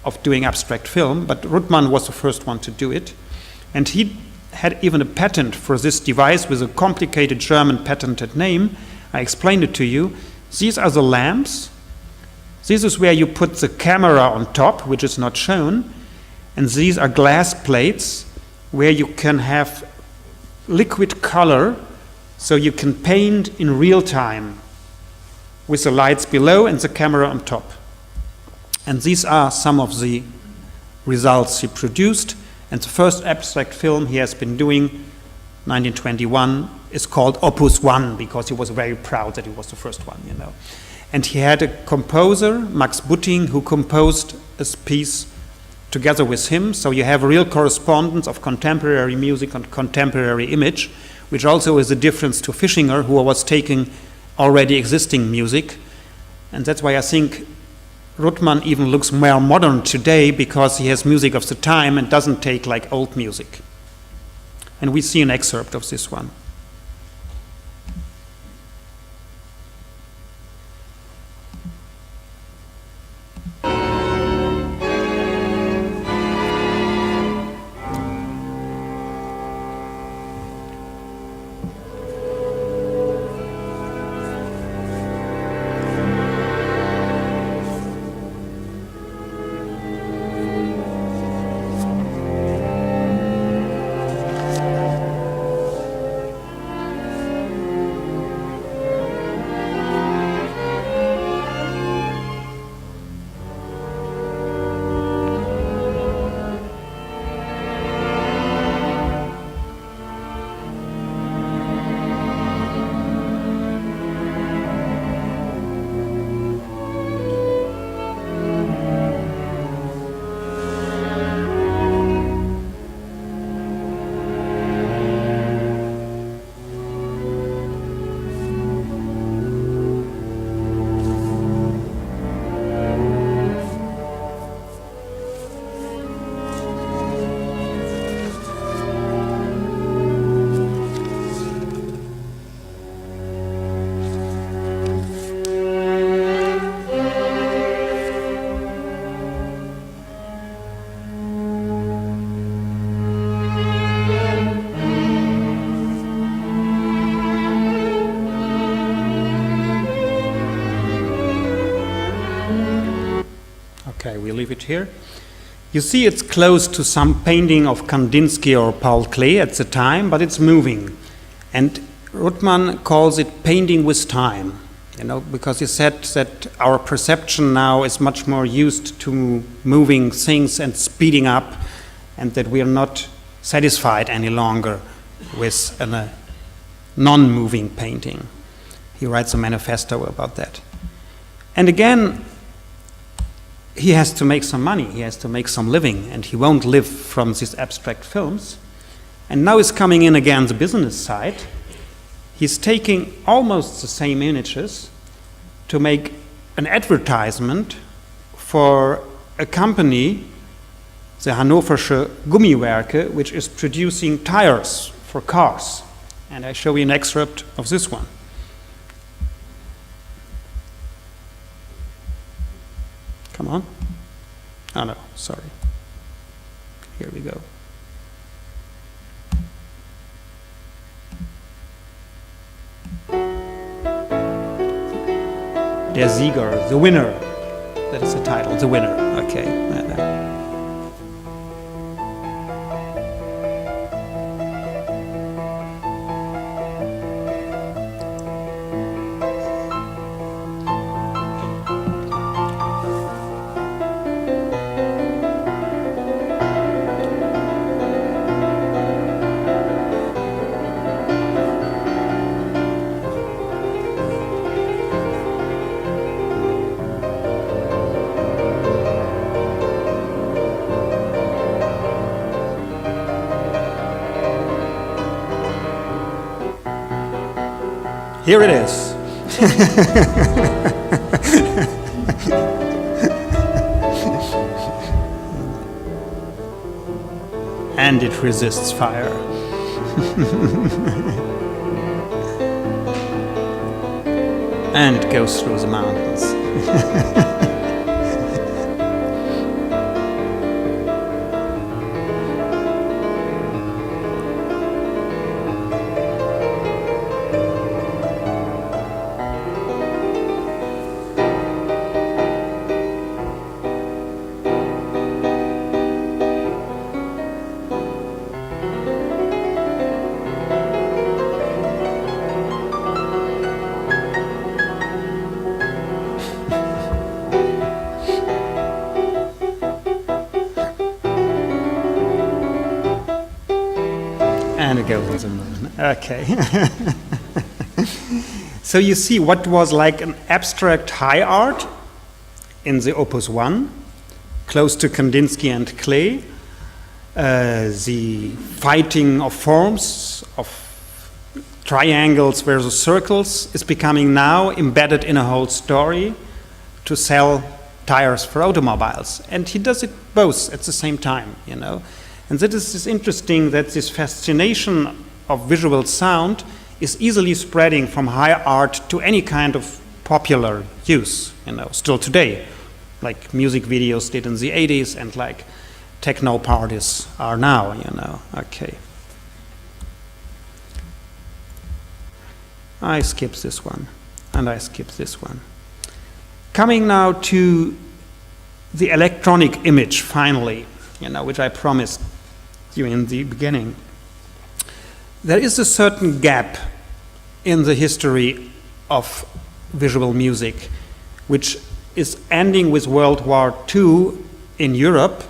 of doing abstract film, but Ruttmann was the first one to do it. And he had even a patent for this device with a complicated German patented name. I explained it to you. These are the lamps. This is where you put the camera on top, which is not shown. And these are glass plates where you can have liquid color, so you can paint in real time with the lights below and the camera on top. And these are some of the results he produced. And the first abstract film he has been doing, 1921, is called Opus 1, because he was very proud that he was the first one, you know. And he had a composer, Max Butting, who composed a piece together with him. So you have a real correspondence of contemporary music and contemporary image, which also is a difference to Fischinger, who was taking already existing music. And that's why I think Ruttmann even looks more modern today, because he has music of the time and doesn't take like old music. And we see an excerpt of this one. Okay, we leave it here. You see it's close to some painting of Kandinsky or Paul Klee at the time, but it's moving. And Ruttmann calls it painting with time, you know, because he said that our perception now is much more used to moving things and speeding up, and that we are not satisfied any longer with a non-moving painting. He writes a manifesto about that. And again, he has to make some money, he has to make some living, and he won't live from these abstract films. And now is coming in again the business side. He's taking almost the same images to make an advertisement for a company, the Hannoversche Gummiwerke, which is producing tires for cars. And I show you an excerpt of this one. Come on. Oh no, sorry. Here we go. Der Sieger, the winner. That is the title, the winner. Okay. Here it is. And it resists fire. And goes through the mountains. And it goes on the moon. Okay. So you see what was like an abstract high art in the Opus 1, close to Kandinsky and Klee, the fighting of forms, of triangles versus circles, is becoming now embedded in a whole story to sell tires for automobiles. And he does it both at the same time, you know. And that is interesting that this fascination of visual sound is easily spreading from high art to any kind of popular use, you know, still today, like music videos did in the 80s and like techno parties are now, you know. Okay. I skip this one, and I skip this one. Coming now to the electronic image, finally, you know, which I promised you in the beginning. There is a certain gap in the history of visual music, which is ending with World War II in Europe,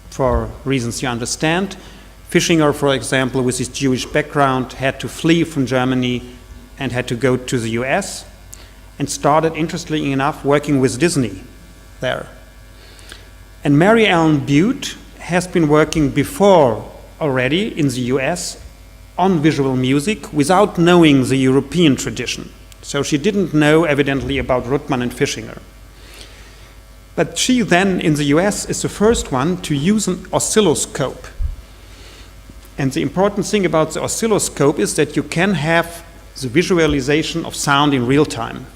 for reasons you understand. Fischinger, for example, with his Jewish background, had to flee from Germany and had to go to the US, and started, interestingly enough, working with Disney there. And Mary Ellen Butte has been working before already in the US on visual music without knowing the European tradition. So she didn't know, evidently, about Ruttmann and Fischinger. But she then, in the US, is the first one to use an oscilloscope. And the important thing about the oscilloscope is that you can have the visualization of sound in real time.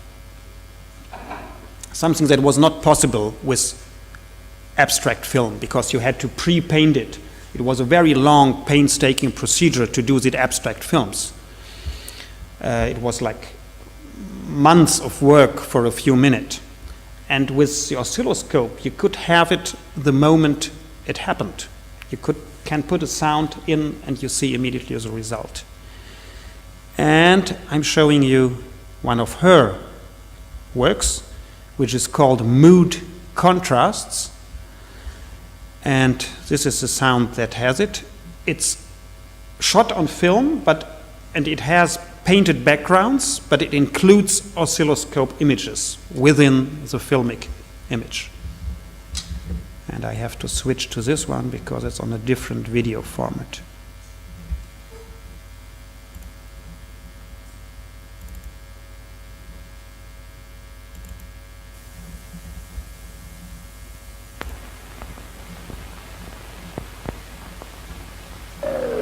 Something that was not possible with abstract film, because you had to pre-paint it. It was a very long, painstaking procedure to do the abstract films. It was like months of work for a few minutes. And with the oscilloscope, you could have it the moment it happened. You can put a sound in and you see immediately the result. And I'm showing you one of her works, which is called Mood Contrasts. And this is the sound that has it. It's shot on film, and it has painted backgrounds, but it includes oscilloscope images within the filmic image. And I have to switch to this one because it's on a different video format.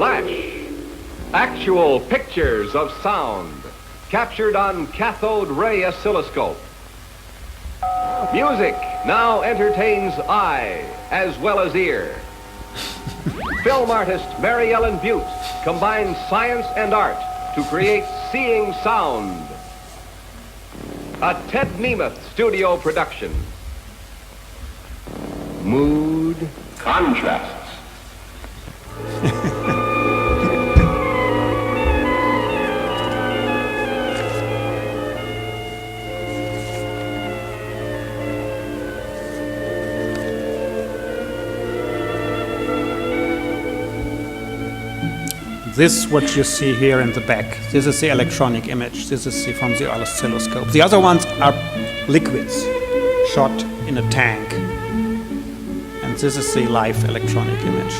flash. Actual pictures of sound captured on cathode ray oscilloscope. Music now entertains eye as well as ear. Film artist Mary Ellen Butte combines science and art to create seeing sound. A Ted Nemeth studio production. Mood contrasts. This, what you see here in the back, this is the electronic image. This is from the oscilloscope. The other ones are liquids shot in a tank. And this is the live electronic image.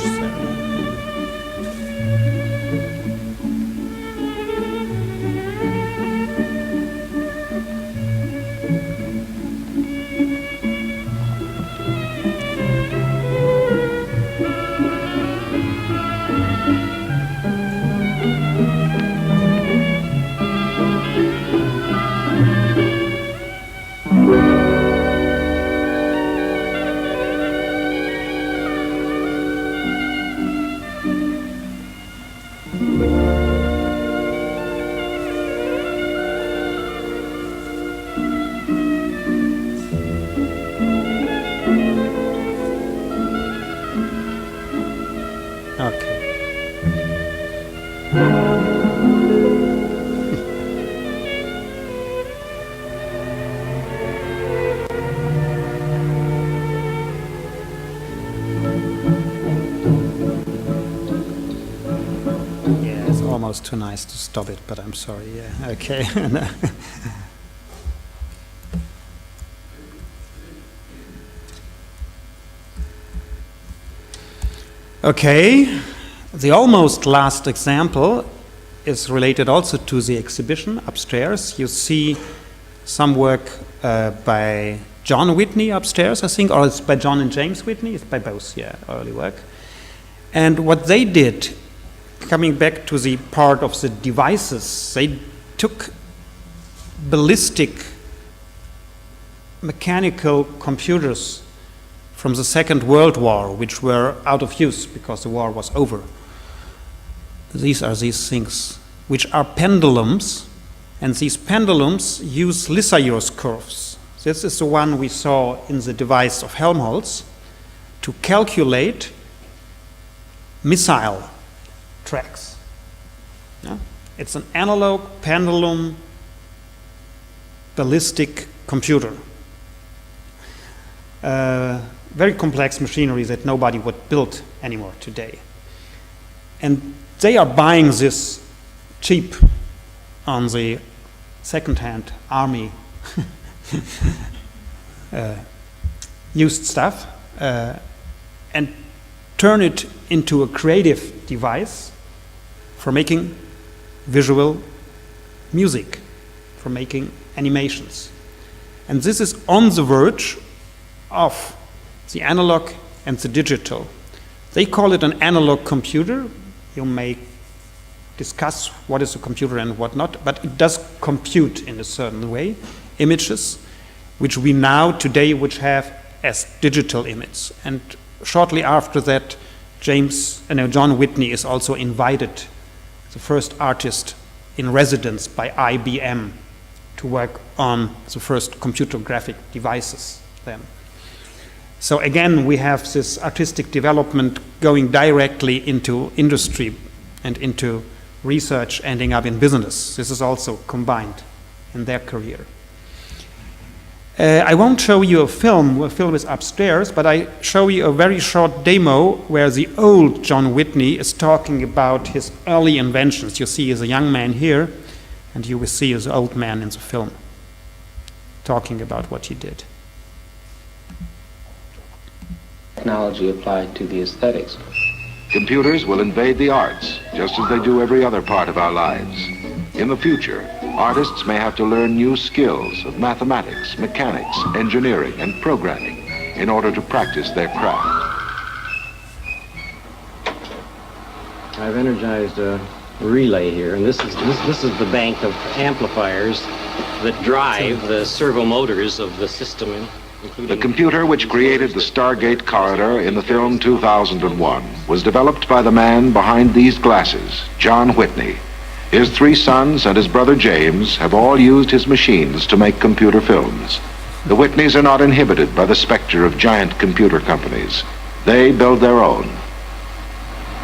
Too nice to stop it, but I'm sorry. Yeah, okay. Okay, the almost last example is related also to the exhibition upstairs. You see some work by John Whitney upstairs, I think, or it's by John and James Whitney. It's by both, yeah, early work. And what they did, coming back to the part of the devices, they took ballistic mechanical computers from the Second World War, which were out of use because the war was over. These are these things, which are pendulums, and these pendulums use Lissajous curves. This is the one we saw in the device of Helmholtz to calculate missile tracks. Yeah? It's an analog pendulum ballistic computer. Very complex machinery that nobody would build anymore today. And they are buying this cheap on the second-hand army used stuff and turn it into a creative device for making visual music, for making animations. And this is on the verge of the analog and the digital. They call it an analog computer. You may discuss what is a computer and what not, but it does compute in a certain way images, which we now today which have as digital images. And shortly after that, John Whitney is also invited, the first artist in residence by IBM, to work on the first computer graphic devices then. So again, we have this artistic development going directly into industry and into research, ending up in business. This is also combined in their career. I won't show you a film. The film is upstairs, but I show you a very short demo where the old John Whitney is talking about his early inventions. You see as a young man here, and you will see as an old man in the film talking about what he did. Technology applied to the aesthetics. Computers will invade the arts, just as they do every other part of our lives. In the future, artists may have to learn new skills of mathematics, mechanics, engineering, and programming in order to practice their craft. I've energized a relay here, and this is the bank of amplifiers that drive the servo motors of the system, including... The computer which created the Stargate corridor in the film 2001 was developed by the man behind these glasses, John Whitney. His 3 sons and his brother James have all used his machines to make computer films. The Whitneys are not inhibited by the specter of giant computer companies. They build their own.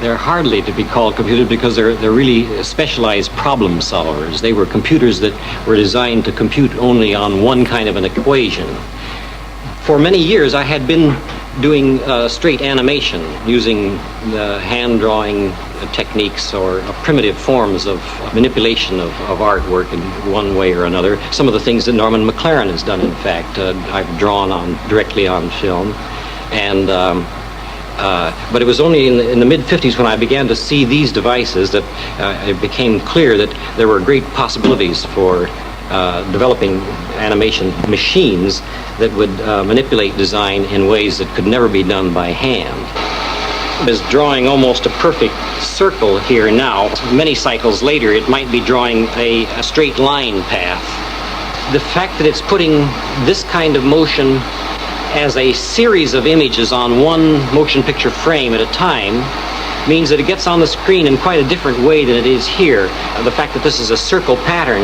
They're hardly to be called computers because they're really specialized problem solvers. They were computers that were designed to compute only on one kind of an equation. For many years I had been doing straight animation using hand-drawing techniques or primitive forms of manipulation of artwork in one way or another. Some of the things that Norman McLaren has done, in fact, I've drawn directly on film. And but it was only in the mid-50s when I began to see these devices that it became clear that there were great possibilities for developing animation machines that would manipulate design in ways that could never be done by hand. Is drawing almost a perfect circle here now. Many cycles later, it might be drawing a straight line path. The fact that it's putting this kind of motion as a series of images on one motion picture frame at a time means that it gets on the screen in quite a different way than it is here. The fact that this is a circle pattern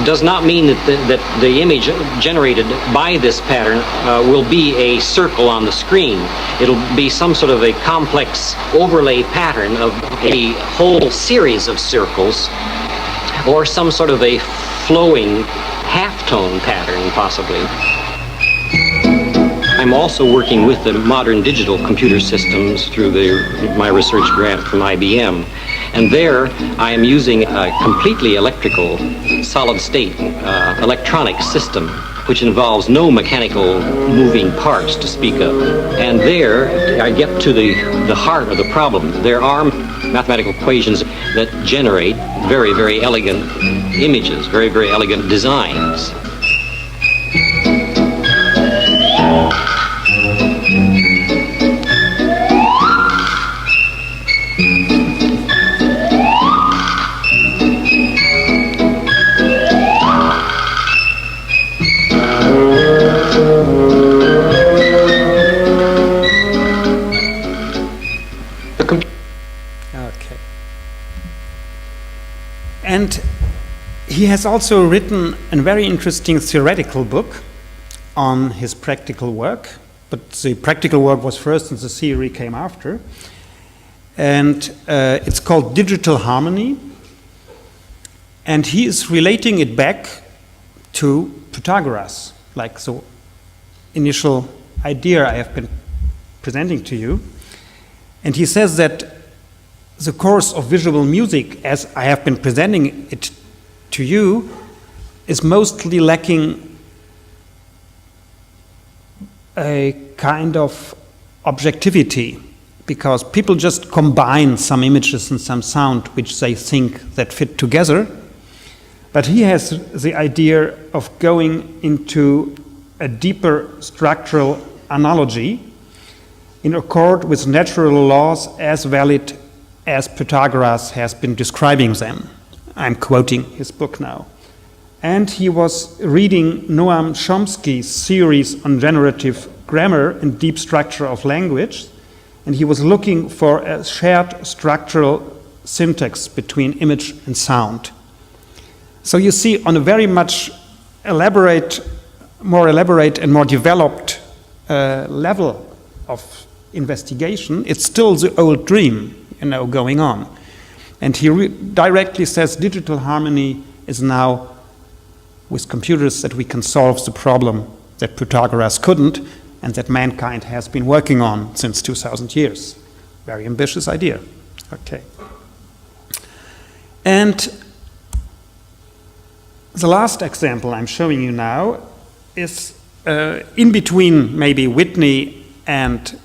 does not mean that the image generated by this pattern will be a circle on the screen. It'll be some sort of a complex overlay pattern of a whole series of circles, or some sort of a flowing halftone pattern, possibly. I'm also working with the modern digital computer systems through my research grant from IBM. And there I am using a completely electrical, solid-state electronic system, which involves no mechanical moving parts to speak of. And there I get to the heart of the problem. There are mathematical equations that generate very, very elegant images, very, very elegant designs. And he has also written a very interesting theoretical book on his practical work, but the practical work was first and the theory came after. And it's called Digital Harmony. And he is relating it back to Pythagoras, like the initial idea I have been presenting to you. And he says that the course of visual music, as I have been presenting it to you, is mostly lacking a kind of objectivity, because people just combine some images and some sound which they think that fit together. But he has the idea of going into a deeper structural analogy in accord with natural laws as valid as Pythagoras has been describing them. I'm quoting his book now. And he was reading Noam Chomsky's theories on generative grammar and deep structure of language, and he was looking for a shared structural syntax between image and sound. So you see, on a very much more elaborate and more developed level of investigation, it's still the old dream, going on. And he directly says digital harmony is now, with computers, that we can solve the problem that Pythagoras couldn't and that mankind has been working on since 2000 years. Very ambitious idea. Okay. And the last example I'm showing you now is in between maybe Whitney and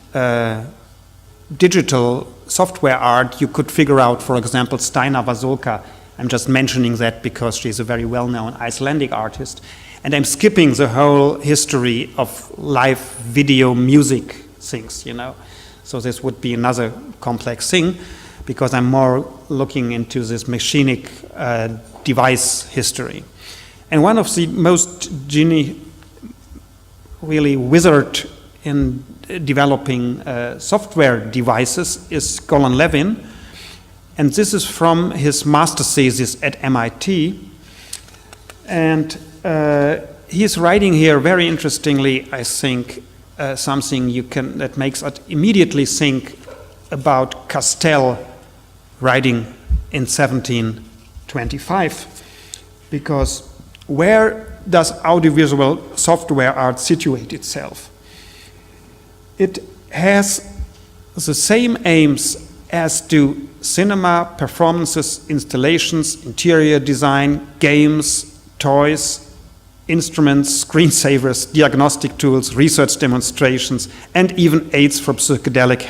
digital software art. You could figure out, for example, Steina Vasolka. I'm just mentioning that because she's a very well-known Icelandic artist. And I'm skipping the whole history of live video music things, So this would be another complex thing. because I'm more looking into this machinic device history. And one of the most really wizard in developing software devices is Golan Levin, and this is from his master thesis at MIT. And he's writing here very interestingly, I think, something that makes us immediately think about Castell writing in 1725, because where does audiovisual software art situate itself? It has the same aims as do cinema, performances, installations, interior design, games, toys, instruments, screensavers, diagnostic tools, research demonstrations, and even aids for psychedelic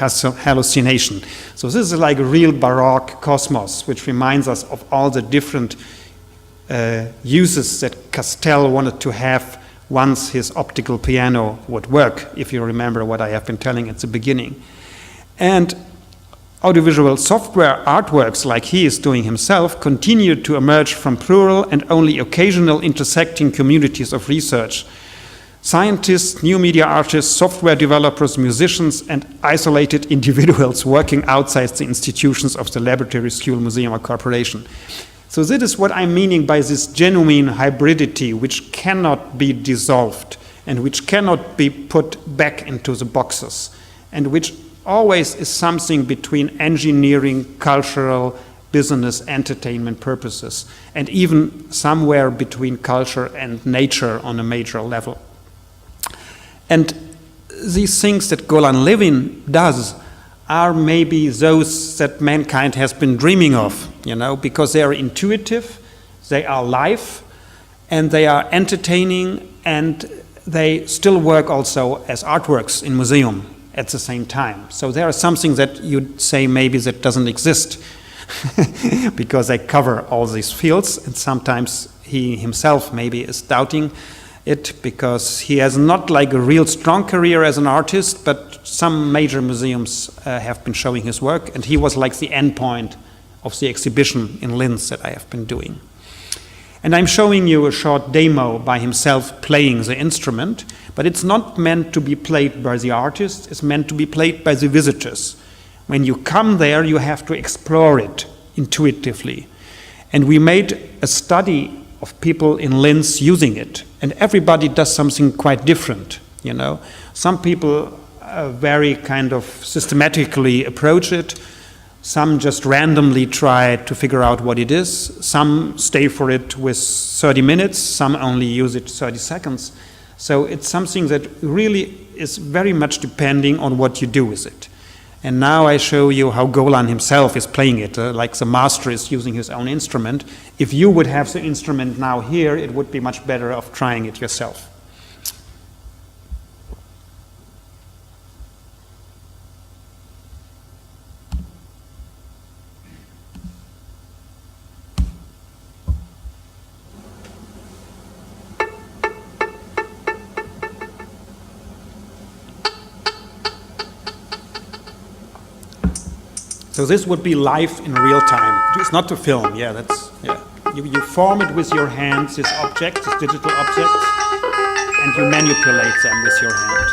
hallucination. So this is like a real Baroque cosmos, which reminds us of all the different uses that Castell wanted to have once his optical piano would work, if you remember what I have been telling at the beginning. And audiovisual software artworks, like he is doing himself, continue to emerge from plural and only occasional intersecting communities of research. Scientists, new media artists, software developers, musicians, and isolated individuals working outside the institutions of the laboratory, school, museum, or corporation. So this is what I'm meaning by this genuine hybridity, which cannot be dissolved and which cannot be put back into the boxes, and which always is something between engineering, cultural, business, entertainment purposes, and even somewhere between culture and nature on a major level. And these things that Golan Levin does are maybe those that mankind has been dreaming of, because they are intuitive, they are live, and they are entertaining, and they still work also as artworks in museum at the same time. So there is something that you'd say maybe that doesn't exist because they cover all these fields, and sometimes he himself maybe is doubting it because he has not like a real strong career as an artist, but some major museums have been showing his work, and he was like the end point of the exhibition in Linz that I have been doing. And I'm showing you a short demo by himself playing the instrument, but it's not meant to be played by the artist, it's meant to be played by the visitors. When you come there, you have to explore it intuitively. And we made a study of people in Linz using it, and everybody does something quite different, Some people very kind of systematically approach it. Some just randomly try to figure out what it is. Some stay for it with 30 minutes. Some only use it 30 seconds. So it's something that really is very much depending on what you do with it. And now I show you how Golan himself is playing it, like the master is using his own instrument. If you would have the instrument now here, it would be much better of trying it yourself. So this would be live in real time. It's not to film, You form it with your hands, this object, this digital object, and you manipulate them with your hand.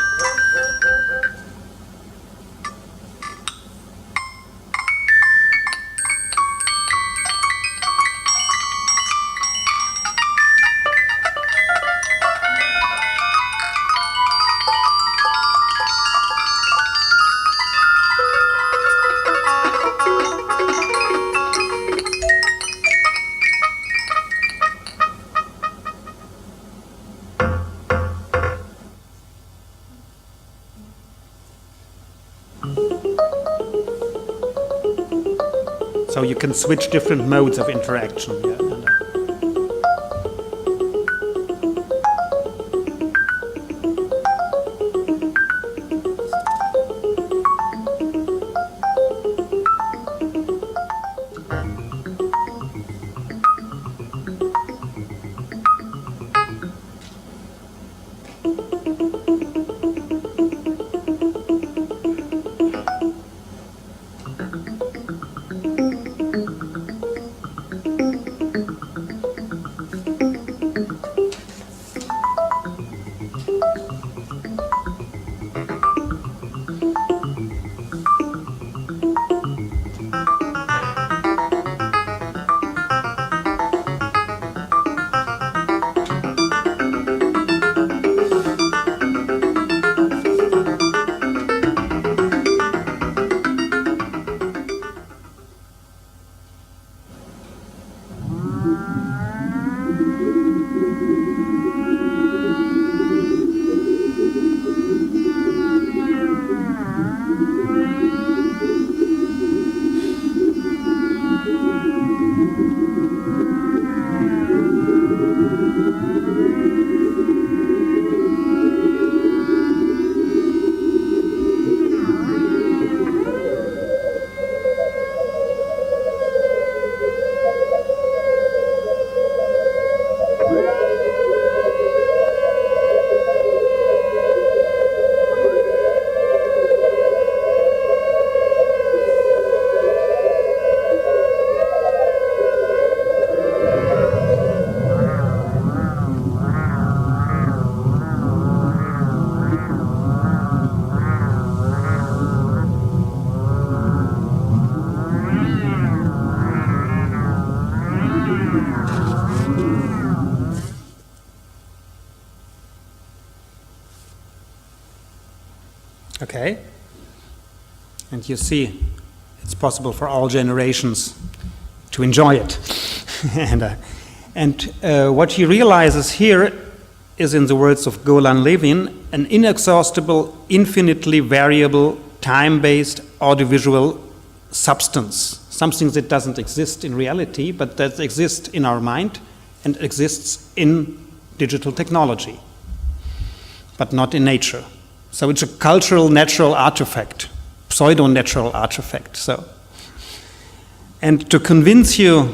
So you can switch different modes of interaction. Okay? And you see, it's possible for all generations to enjoy it. and what he realizes here is, in the words of Golan Levin, an inexhaustible, infinitely variable, time-based audiovisual substance. Something that doesn't exist in reality, but that exists in our mind and exists in digital technology, but not in nature. So it's a cultural, natural artifact, pseudo-natural artifact. So, and to convince you,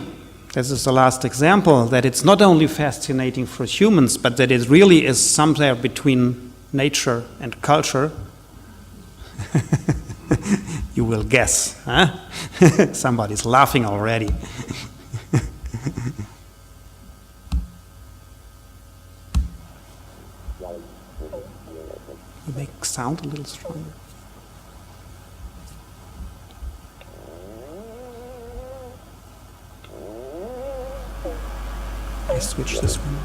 this is the last example, that it's not only fascinating for humans, but that it really is somewhere between nature and culture, you will guess, huh? Somebody's laughing already. You make sound a little stronger. I switch this one.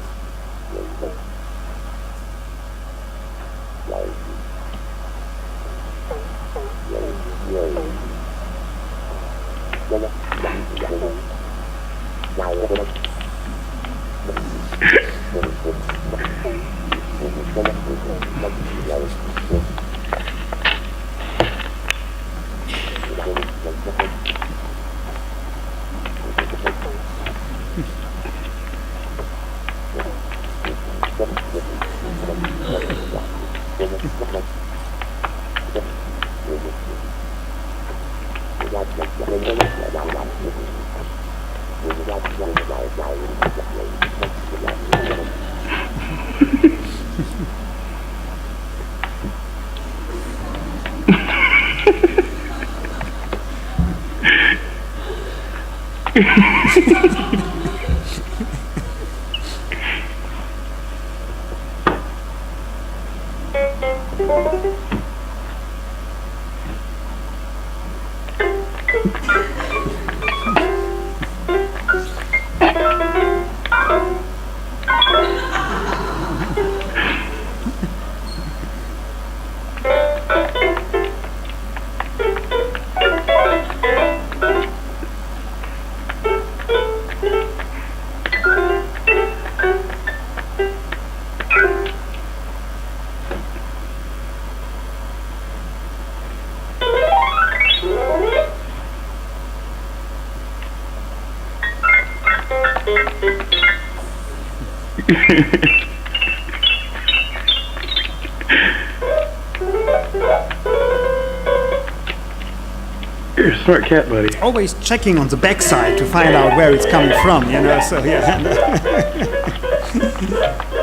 You're a smart cat, buddy. Always checking on the backside to find out where it's coming from, you know, so yeah.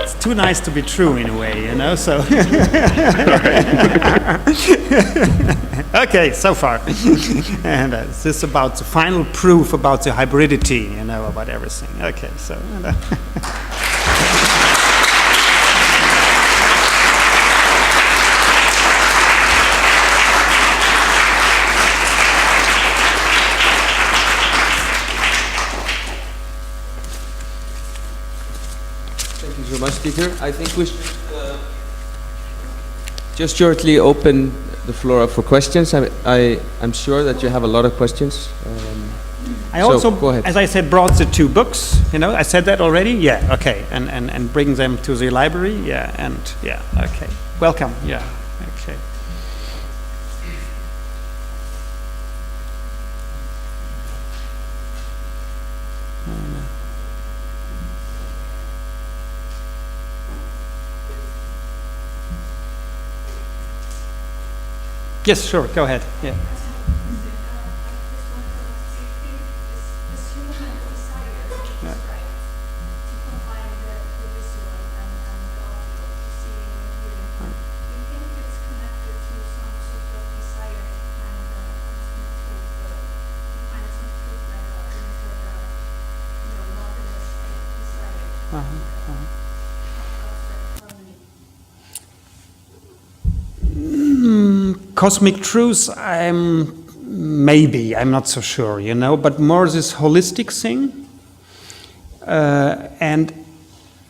It's too nice to be true in a way, you know, so. Okay, so far. And this is about the final proof about the hybridity, you know, about everything. Okay, so. Thank you so much, Peter. I think we should just shortly open the floor up for questions. I'm sure that you have a lot of questions. I also, go ahead. as I said, brought the 2 books. You know, I said that already. Yeah, okay, and bring them to the library. Yeah, and yeah, okay. Welcome. Yeah, okay. Yes, sure. Go ahead. Yeah. Cosmic truths, I'm not so sure, you know, but more this holistic thing. And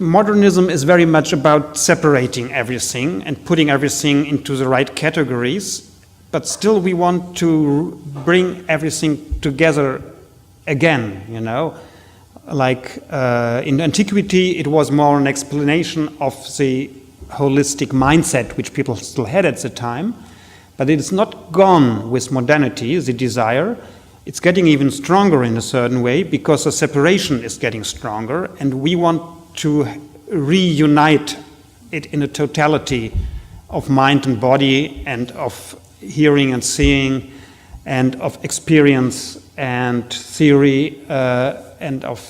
modernism is very much about separating everything and putting everything into the right categories, but still we want to bring everything together again, you know. Like in antiquity, it was more an explanation of the holistic mindset which people still had at the time, but it is not gone with modernity, the desire. It's getting even stronger in a certain way because the separation is getting stronger, and we want to reunite it in a totality of mind and body and of hearing and seeing and of experience and theory and of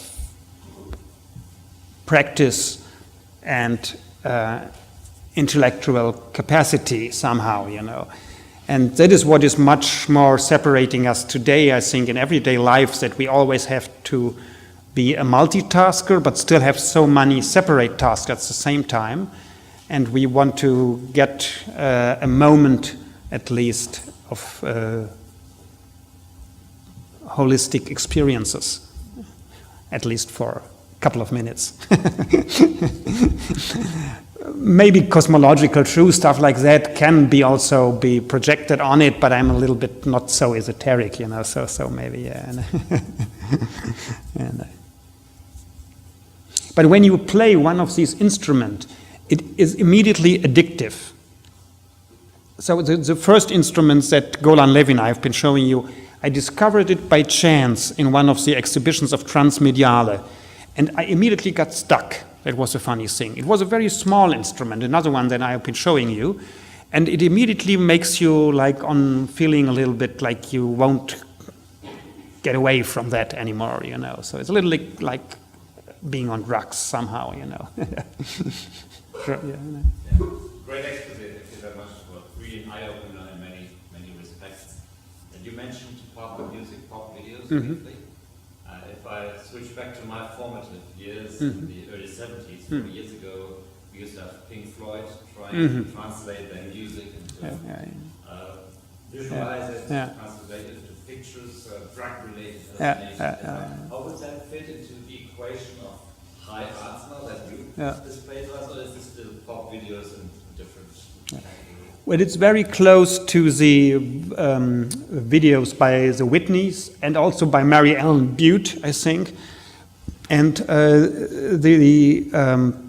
practice and intellectual capacity somehow, you know. And that is what is much more separating us today, I think, in everyday life, that we always have to be a multitasker but still have so many separate tasks at the same time. And we want to get a moment at least of holistic experiences, at least for a couple of minutes. Maybe cosmological truth, stuff like that can be also be projected on it, but I'm a little bit not so esoteric, you know, so maybe, yeah. But when you play one of these instruments, it is immediately addictive. So the first instruments that Golan Levin I have been showing you, I discovered it by chance in one of the exhibitions of Transmediale, and I immediately got stuck. That was a funny thing. It was a very small instrument, another one that I have been showing you, and it immediately makes you like on feeling a little bit like you won't get away from that anymore, you know. So it's a little like being on drugs somehow, you know. Sure, yeah, yeah. Great exposition. Thank you very much. For really eye-opener in many respects. And you mentioned pop music, pop videos briefly. If I switch back to my formative years in the early 70s, 40 years ago, we used to have Pink Floyd trying to translate their music into visualize it, translate it into pictures, drug-related hallucinations. How would that fit into the equation of high arts now that you display to us, or is this still pop videos and different? Well, it's very close to the videos by the Whitneys and also by Mary Ellen Butte, I think. And the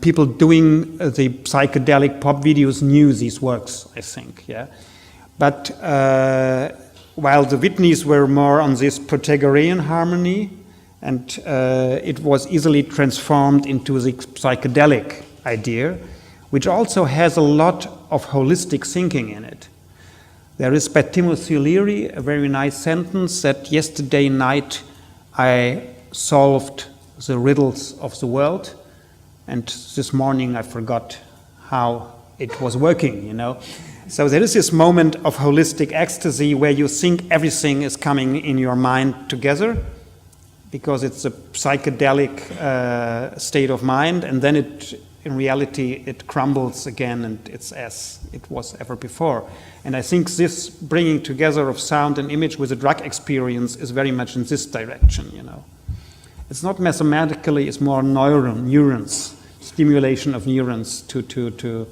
people doing the psychedelic pop videos knew these works, I think, yeah. But while the Whitneys were more on this Pythagorean harmony, and it was easily transformed into the psychedelic idea, which also has a lot of holistic thinking in it. There is by Timothy Leary a very nice sentence that yesterday night I solved the riddles of the world, and this morning I forgot how it was working, you know. So there is this moment of holistic ecstasy where you think everything is coming in your mind together, because it's a psychedelic state of mind, and then in reality it crumbles again and it's as it was ever before. And I think this bringing together of sound and image with a drug experience is very much in this direction, you know. It's not mathematically, it's more neurons, stimulation of neurons to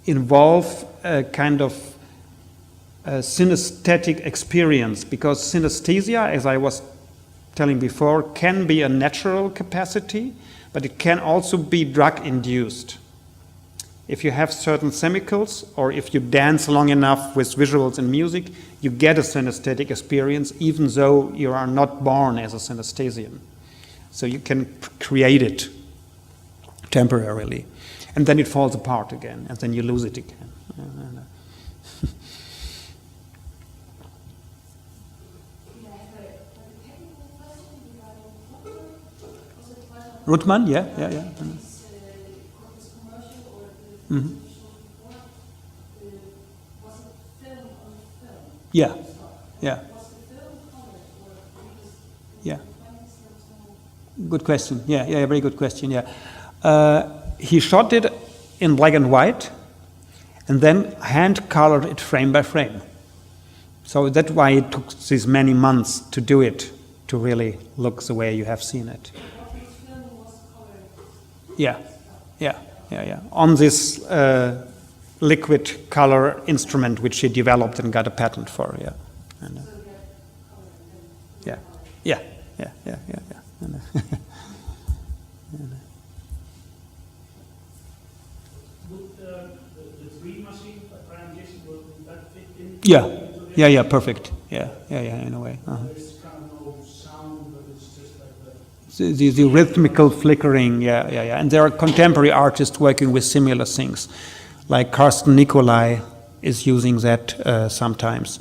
involve a kind of synesthetic experience, because synesthesia, as I was telling before, can be a natural capacity, but it can also be drug-induced. If you have certain chemicals, or if you dance long enough with visuals and music, you get a synesthetic experience, even though you are not born as a synesthesian. So you can create it temporarily. And then it falls apart again, and then you lose it again. Ruttmann, yeah. Mm-hmm. Yeah. Good question. Yeah, very good question. Yeah, he shot it in black and white, and then hand colored it frame by frame. So that's why it took these many months to do it, to really look the way you have seen it. Yeah, yeah, yeah, yeah. On this liquid color instrument which he developed and got a patent for, yeah. And, yeah, yeah, yeah, yeah, yeah, yeah. And, yeah, yeah, yeah, perfect. Yeah, yeah, yeah, in a way. There's kind of no sound, but it's just like the rhythmical flickering, yeah, yeah, yeah. And there are contemporary artists working with similar things, like Carsten Nicolai is using that sometimes.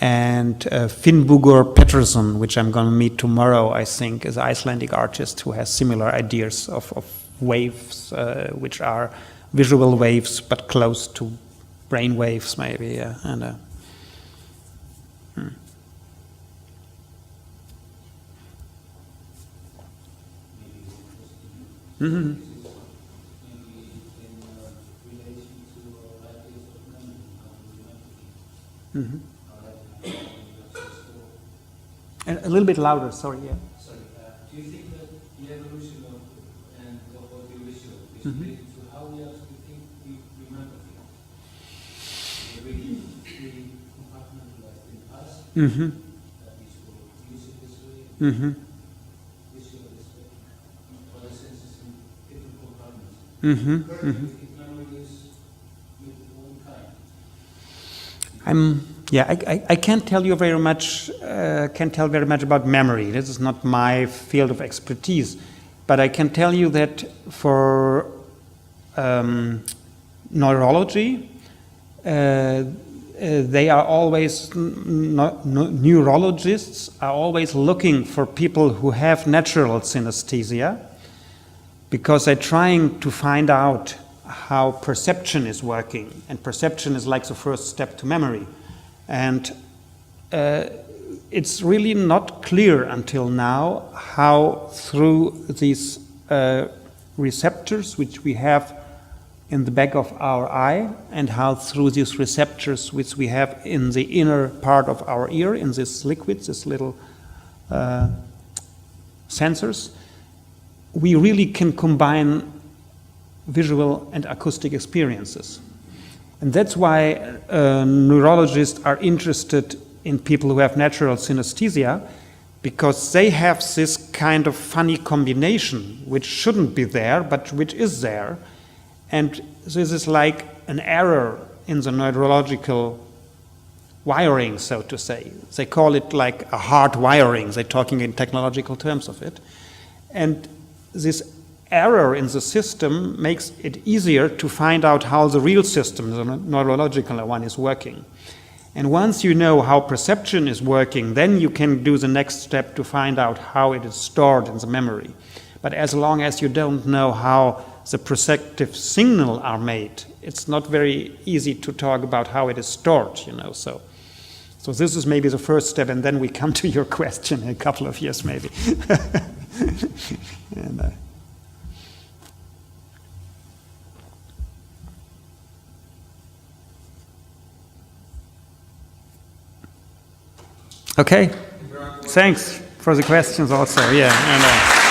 And Finnbogur Pettersson, which I'm going to meet tomorrow, I think, is an Icelandic artist who has similar ideas of waves, which are visual waves, but close to brain waves, maybe, yeah. And, Mm-hmm. Mm-hmm. And a little bit louder, sorry, yeah. Sorry, do you think that the evolution of and the audiovisual is related to how we actually think we remember things? We're really compartmentalized in the past, that we will use it this way, visual this way, other senses in different compartments. Currently, we think memory is with one kind. I can't tell you very much. Can't tell very much about memory. This is not my field of expertise, but I can tell you that for neurology, they are always neurologists are always looking for people who have natural synesthesia, because they're trying to find out how perception is working, and perception is like the first step to memory. And it's really not clear until now how through these receptors which we have in the back of our eye, and how through these receptors which we have in the inner part of our ear, in this liquid, this little sensors, we really can combine visual and acoustic experiences. And that's why neurologists are interested in people who have natural synesthesia, because they have this kind of funny combination which shouldn't be there, but which is there. And this is like an error in the neurological wiring, so to say. They call it like a hard wiring. They're talking in technological terms of it. And this error in the system makes it easier to find out how the real system, the neurological one, is working. And once you know how perception is working, then you can do the next step to find out how it is stored in the memory. But as long as you don't know how the perceptive signal are made, it's not very easy to talk about how it is stored, you know. So this is maybe the first step, and then we come to your question in a couple of years, maybe. And, okay, thanks for the questions also, yeah. And,